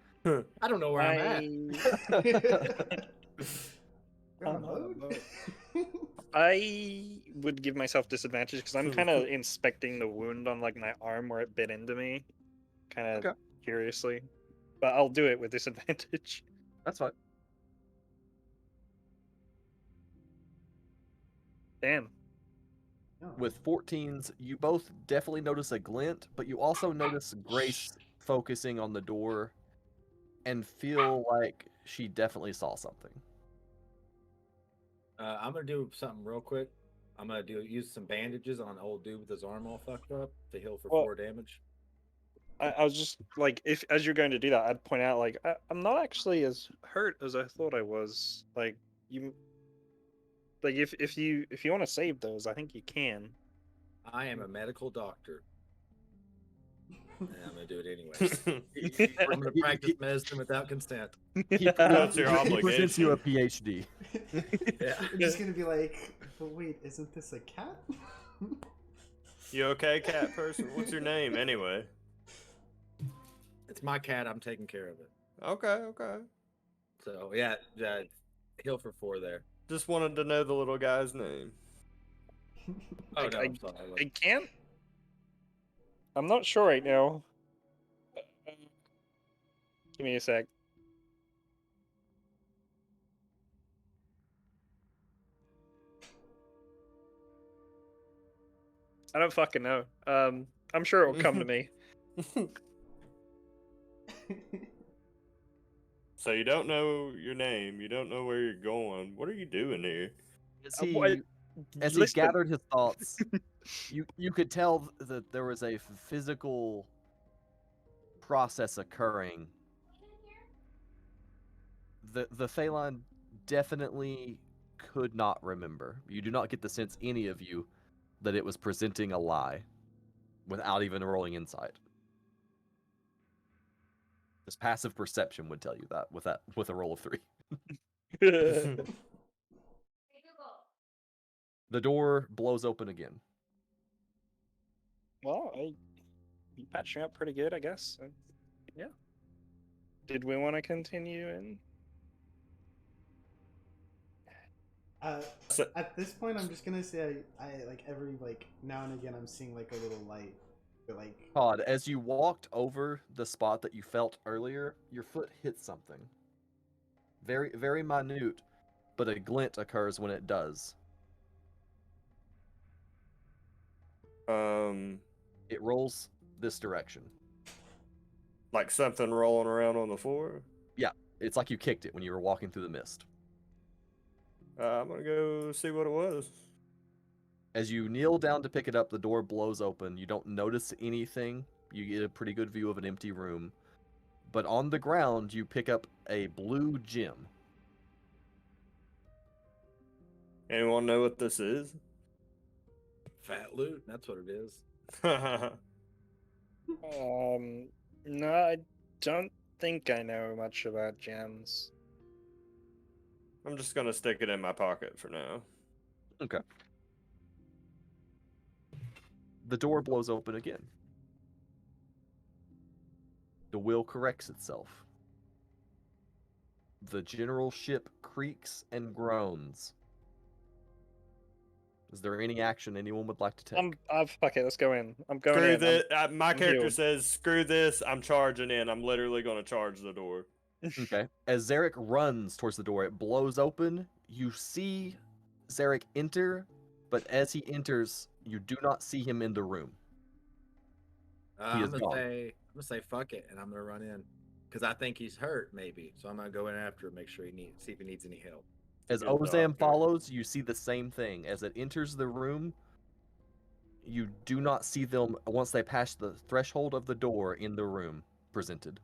I don't know where I'm at. You're on a boat? I would give myself disadvantage because I'm kind of inspecting the wound on like my arm where it bit into me, kind of Okay. curiously. But I'll do it with disadvantage. That's fine. Damn. No. With 14s, you both definitely notice a glint, but you also notice Grace focusing on the door and feel like she definitely saw something. I'm gonna do something real quick. I'm gonna use some bandages on an old dude with his arm all fucked up to heal for Well- 4 damage. I was just like, if as you're going to do that, I'd point out like I'm not actually as hurt as I thought I was. Like you, like if you want to save those, I think you can. I am a medical doctor, and I'm gonna do it anyway. I'm gonna practice medicine without consent. That's your He presents you a obligation. PhD. Yeah. I'm just gonna be like, but wait, isn't this a cat? You okay, cat person? What's your name anyway? It's my cat. I'm taking care of it. Okay. So yeah, heal for 4 there. Just wanted to know the little guy's name. Oh no, I'm sorry. I can't. I'm not sure right now. Give me a sec. I don't fucking know. I'm sure it'll come to me. So you don't know your name. You don't know where you're going. What are you doing here? As he, What- as he Listen. gathered his thoughts, you could tell that there was a physical process occurring. The Phalan definitely could not remember. You do not get the sense, any of you, that it was presenting a lie without even rolling insight. This passive perception would tell you that with a roll of 3. The door blows open again. Well, you patched me up pretty good, I guess. Yeah. Did we want to continue in? So- At this point, I'm just gonna say I like every like now and again I'm seeing like a little light, but like Todd, as you walked over the spot that you felt earlier, your foot hits something. Very, very minute, but a glint occurs when it does. It rolls this direction. Like something rolling around on the floor. It's like you kicked it when you were walking through the mist. I'm gonna go see what it was. As you kneel down to pick it up, the door blows open. You don't notice anything. You get a pretty good view of an empty room. But on the ground, you pick up a blue gem. Anyone know what this is? Fat loot. That's what it is. No, I don't think I know much about gems. I'm just gonna stick it in my pocket for now. Okay. The door blows open again. The wheel corrects itself. The general ship creaks and groans. Is there any action anyone would like to take? Fuck it, let's go in. I'm going Screw in. this. My I'm character healed. says, "Screw this. I'm charging in. I'm literally gonna charge the door." Okay. As Zarek runs towards the door, it blows open. You see Zarek enter, but as he enters, you do not see him in the room. He I'm is gonna gone. say fuck it, and I'm gonna run in because I think he's hurt, maybe. So I'm gonna go in after him, see if he needs any help. As Good Ozam doctor. follows, you see the same thing. As it enters the room, you do not see them once they pass the threshold of the door in the room presented.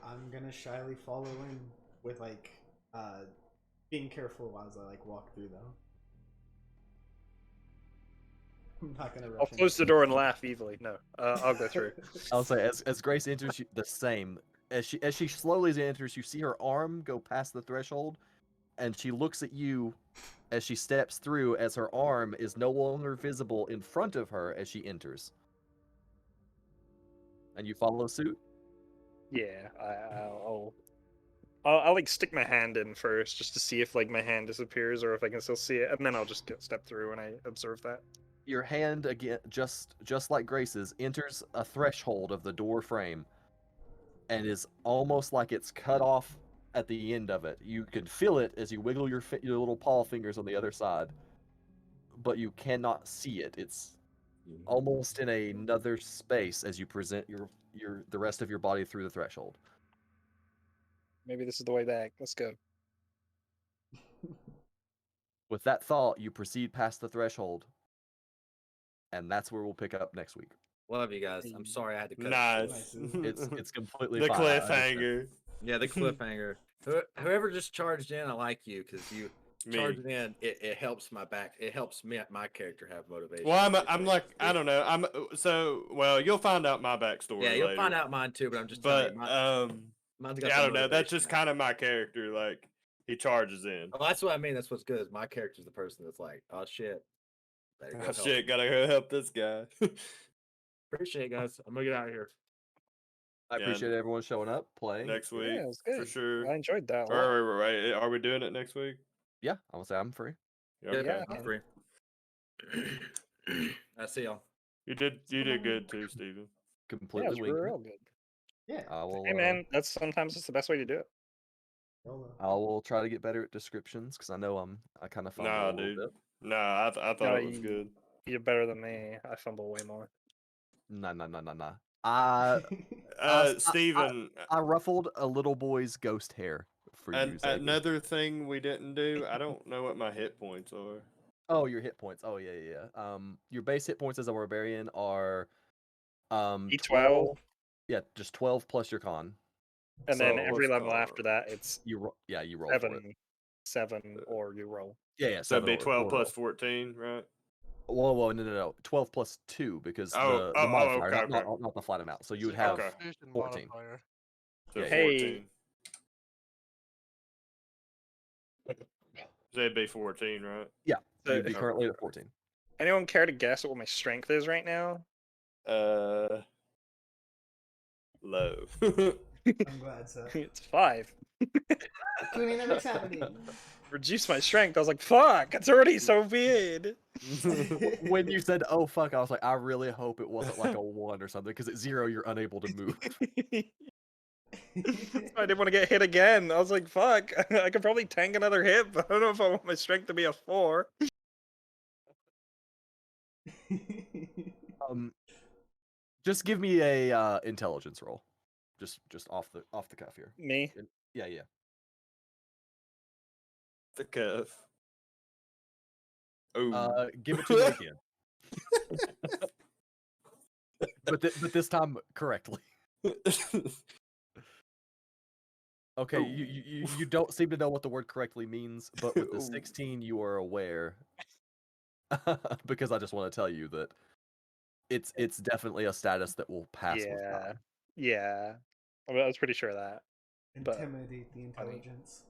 I'm gonna shyly follow in with like being careful as I like walk through though. I'm not gonna rush I'll in. close the door and laugh evilly. No, I'll go through. I'll say, as Grace enters, the same. As she slowly enters, you see her arm go past the threshold, and she looks at you as she steps through, as her arm is no longer visible in front of her as she enters. And you follow suit? Yeah, I'll like stick my hand in first just to see if like my hand disappears or if I can still see it, and then I'll just step through and I observe that. Your hand, again, just like Grace's, enters a threshold of the door frame and is almost like it's cut off at the end of it. You can feel it as you wiggle your little paw fingers on the other side, but you cannot see it. It's almost in another space as you present the rest of your body through the threshold. Maybe this is the way back. Let's go. With that thought, you proceed past the threshold, and that's where we'll pick up next week. Love you guys. I'm sorry I had to cut it Nice. short. It's completely The fine. I understand. cliffhanger. Yeah, the cliffhanger. Whoever just charged in, I like you because you Me. charged in. It helps my back. It helps me, my character have motivation. Well, I'm like, I don't know. Well, you'll find out my backstory. Yeah, you'll later. find out mine too. But I'm just But telling you, mine's got yeah, I some don't know. That's motivation just now. kind of my character. Like he charges in. Oh, that's what I mean. That's what's good. Is my character's the person that's like, oh shit, better go Oh help shit, him." gotta go help this guy. Appreciate it, guys. I'm gonna get out of here. I Yeah, appreciate everyone showing up, playing. Next week, Yeah, it was good. for sure. I enjoyed that. a lot. Right. Are we doing it next week? Yeah, I will say I'm free. Okay. Yeah. I'm free. I see y'all. You did good too, Steven. Yeah, it Completely was winking. real good. Yeah. I will. Hey man, that's sometimes it's the best way to do it. YOLO. I will try to get better at descriptions because I know I kind of fumble Nah, a little dude. bit. Nah, I thought No, it was good. You're better than me. I fumble way more. Nah. I Steven, I ruffled a little boy's ghost hair for you, Xavier. another thing we didn't do. I don't know what my hit points are. Oh, your hit points. Oh yeah. Your base hit points as a barbarian are E12, 12. Yeah, just 12 plus your con. and then So, every let's level after that, it's You roll for it. seven, or you roll. Yeah. So it'd be 12 or plus roll. 14, right? Whoa, no. 12 plus 2 because Oh, the modifier, okay, not the flat amount. So you would It's a have Okay. Constitution 14. modifier. So Yeah. 14. Hey. So it'd be 14, right? Yeah, So, you'd be currently at 14. anyone care to guess what my strength is right now? Low. I'm glad so. It's 5. Queen of insanity. Reduce my strength. I was like, fuck, it's already so weird. When you said, "Oh fuck," I was like, I really hope it wasn't like a 1 or something, because at 0 you're unable to move. I didn't want to get hit again. I was like, fuck, I could probably tank another hit, but I don't know if I want my strength to be a 4. Just give me a intelligence roll, just off the cuff here. Me? Yeah. The cuff. Oh. Give it to me again. but this time correctly. Okay, Ooh. you don't seem to know what the word correctly means, but with the Ooh. 16 you are aware. Because I just want to tell you that it's definitely a status that will pass with time. Yeah. I was pretty sure of that. But- Intimidate the intelligence.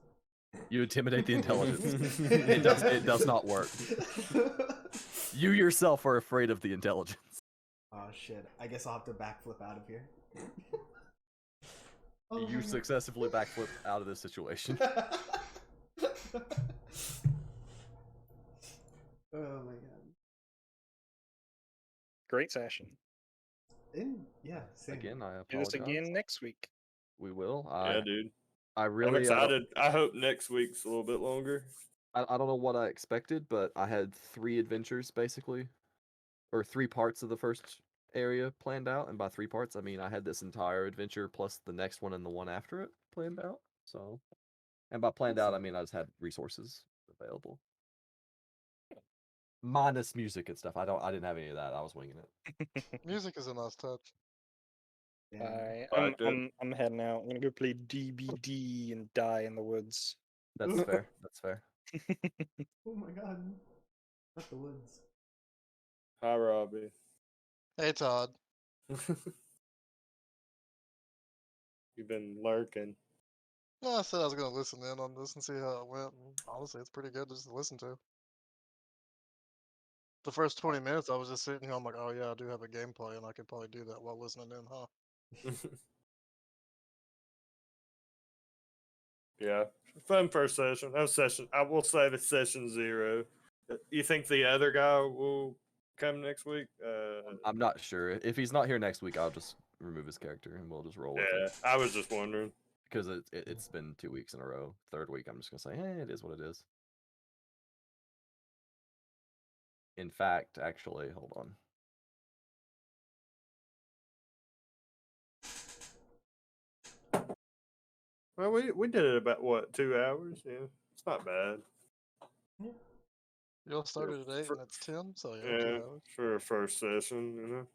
You intimidate the intelligence. It does not work. You yourself are afraid of the intelligence. Oh shit! I guess I'll have to backflip out of here. Oh my You God. successfully backflip out of this situation. Oh my god. Great session. Yeah, same. Again, I Do this apologize. again next week. We will. Yeah, dude. I I'm really excited. I hope next week's a little bit longer. I don't know what I expected, but I had 3 adventures basically, or 3 parts of the first area planned out, and by 3 parts I mean I had this entire adventure plus the next one and the one after it planned out. So, and by planned out I mean I just had resources available, minus music and stuff. I didn't have any of that. I was winging it. Music is a nice touch. Yeah. Alright, Liked it. I'm heading out. I'm gonna go play DBD and die in the woods. That's fair. That's fair. Oh my god. Not the woods. Hi, Robbie. Hey Todd. Good You've been lurking. No, I said I was gonna listen in on this and see how it went. And honestly, it's pretty good just to listen to. The first 20 minutes, I was just sitting here. I'm like, oh yeah, I do have a gameplay, and I could probably do that while listening in, huh? Yeah, fun first session. That was session. I will say the session 0. You think the other guy will come next week? I'm not sure. If he's not here next week, I'll just remove his character and we'll just roll with Yeah, it. I was just wondering. Because it's been 2 weeks in a row. Third week, I'm just gonna say, hey, it is what it is. In fact, actually, hold on. Well, we did it about what 2 hours? Yeah, it's not bad. You all started at 8 for- and it's 10, so yeah, Yeah, 2 hours. for a first session, you know.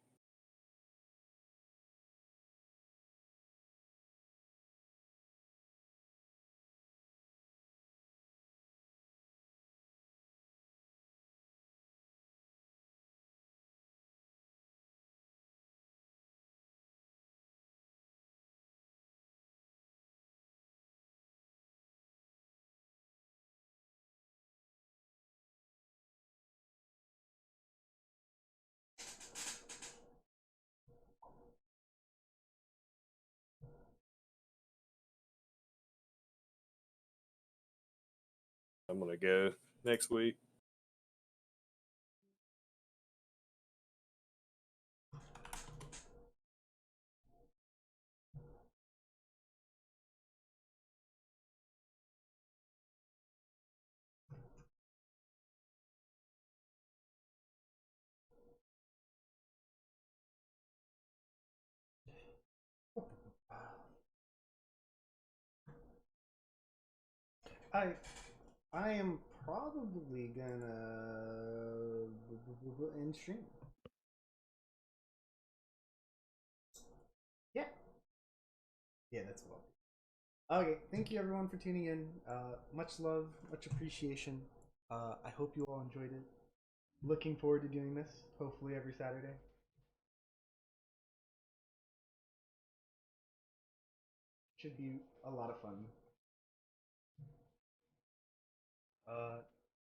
I'm gonna go next week. I am probably gonna end stream. Yeah. Yeah, that's well. Okay, thank you everyone for tuning in. Much love, much appreciation. I hope you all enjoyed it. Looking forward to doing this, hopefully every Saturday. Should be a lot of fun.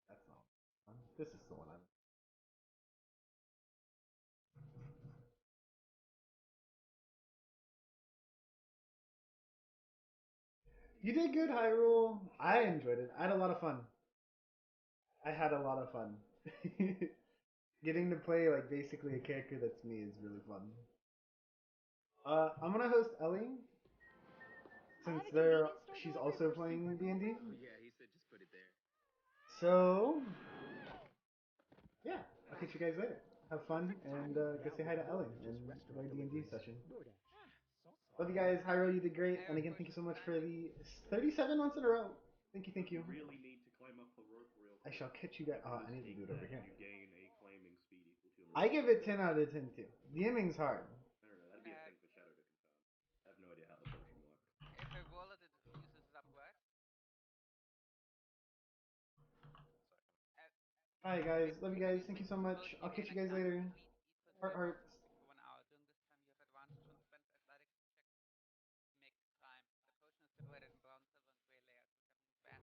That's not fun. This is the one I'm. You did good, Hyrule. I enjoyed it. I had a lot of fun. I had a lot of fun. Getting to play like basically a character that's me is really fun. I'm gonna host Ellie since she's also playing D&D. Yeah, he said just put it there. So yeah, I'll catch you guys later. Have fun and go say hi to Ellie in my D&D session. Love you guys. Hyrule, you did great. And again, thank you so much for the 37 months in a row. Thank you, thank you. Really need to climb up the rope real I quick. shall catch you guys. Oh, I need to do it over here. You gain a climbing speed equal to a I give it 10 out of 10 too. DMing's hard. I don't know, that'd be a thing for Shadow to confirm. I have no idea how the terrain works. If a wallet uses upgrade. Alright guys, love you guys. Thank you so much. I'll catch you guys later. Heart hearts.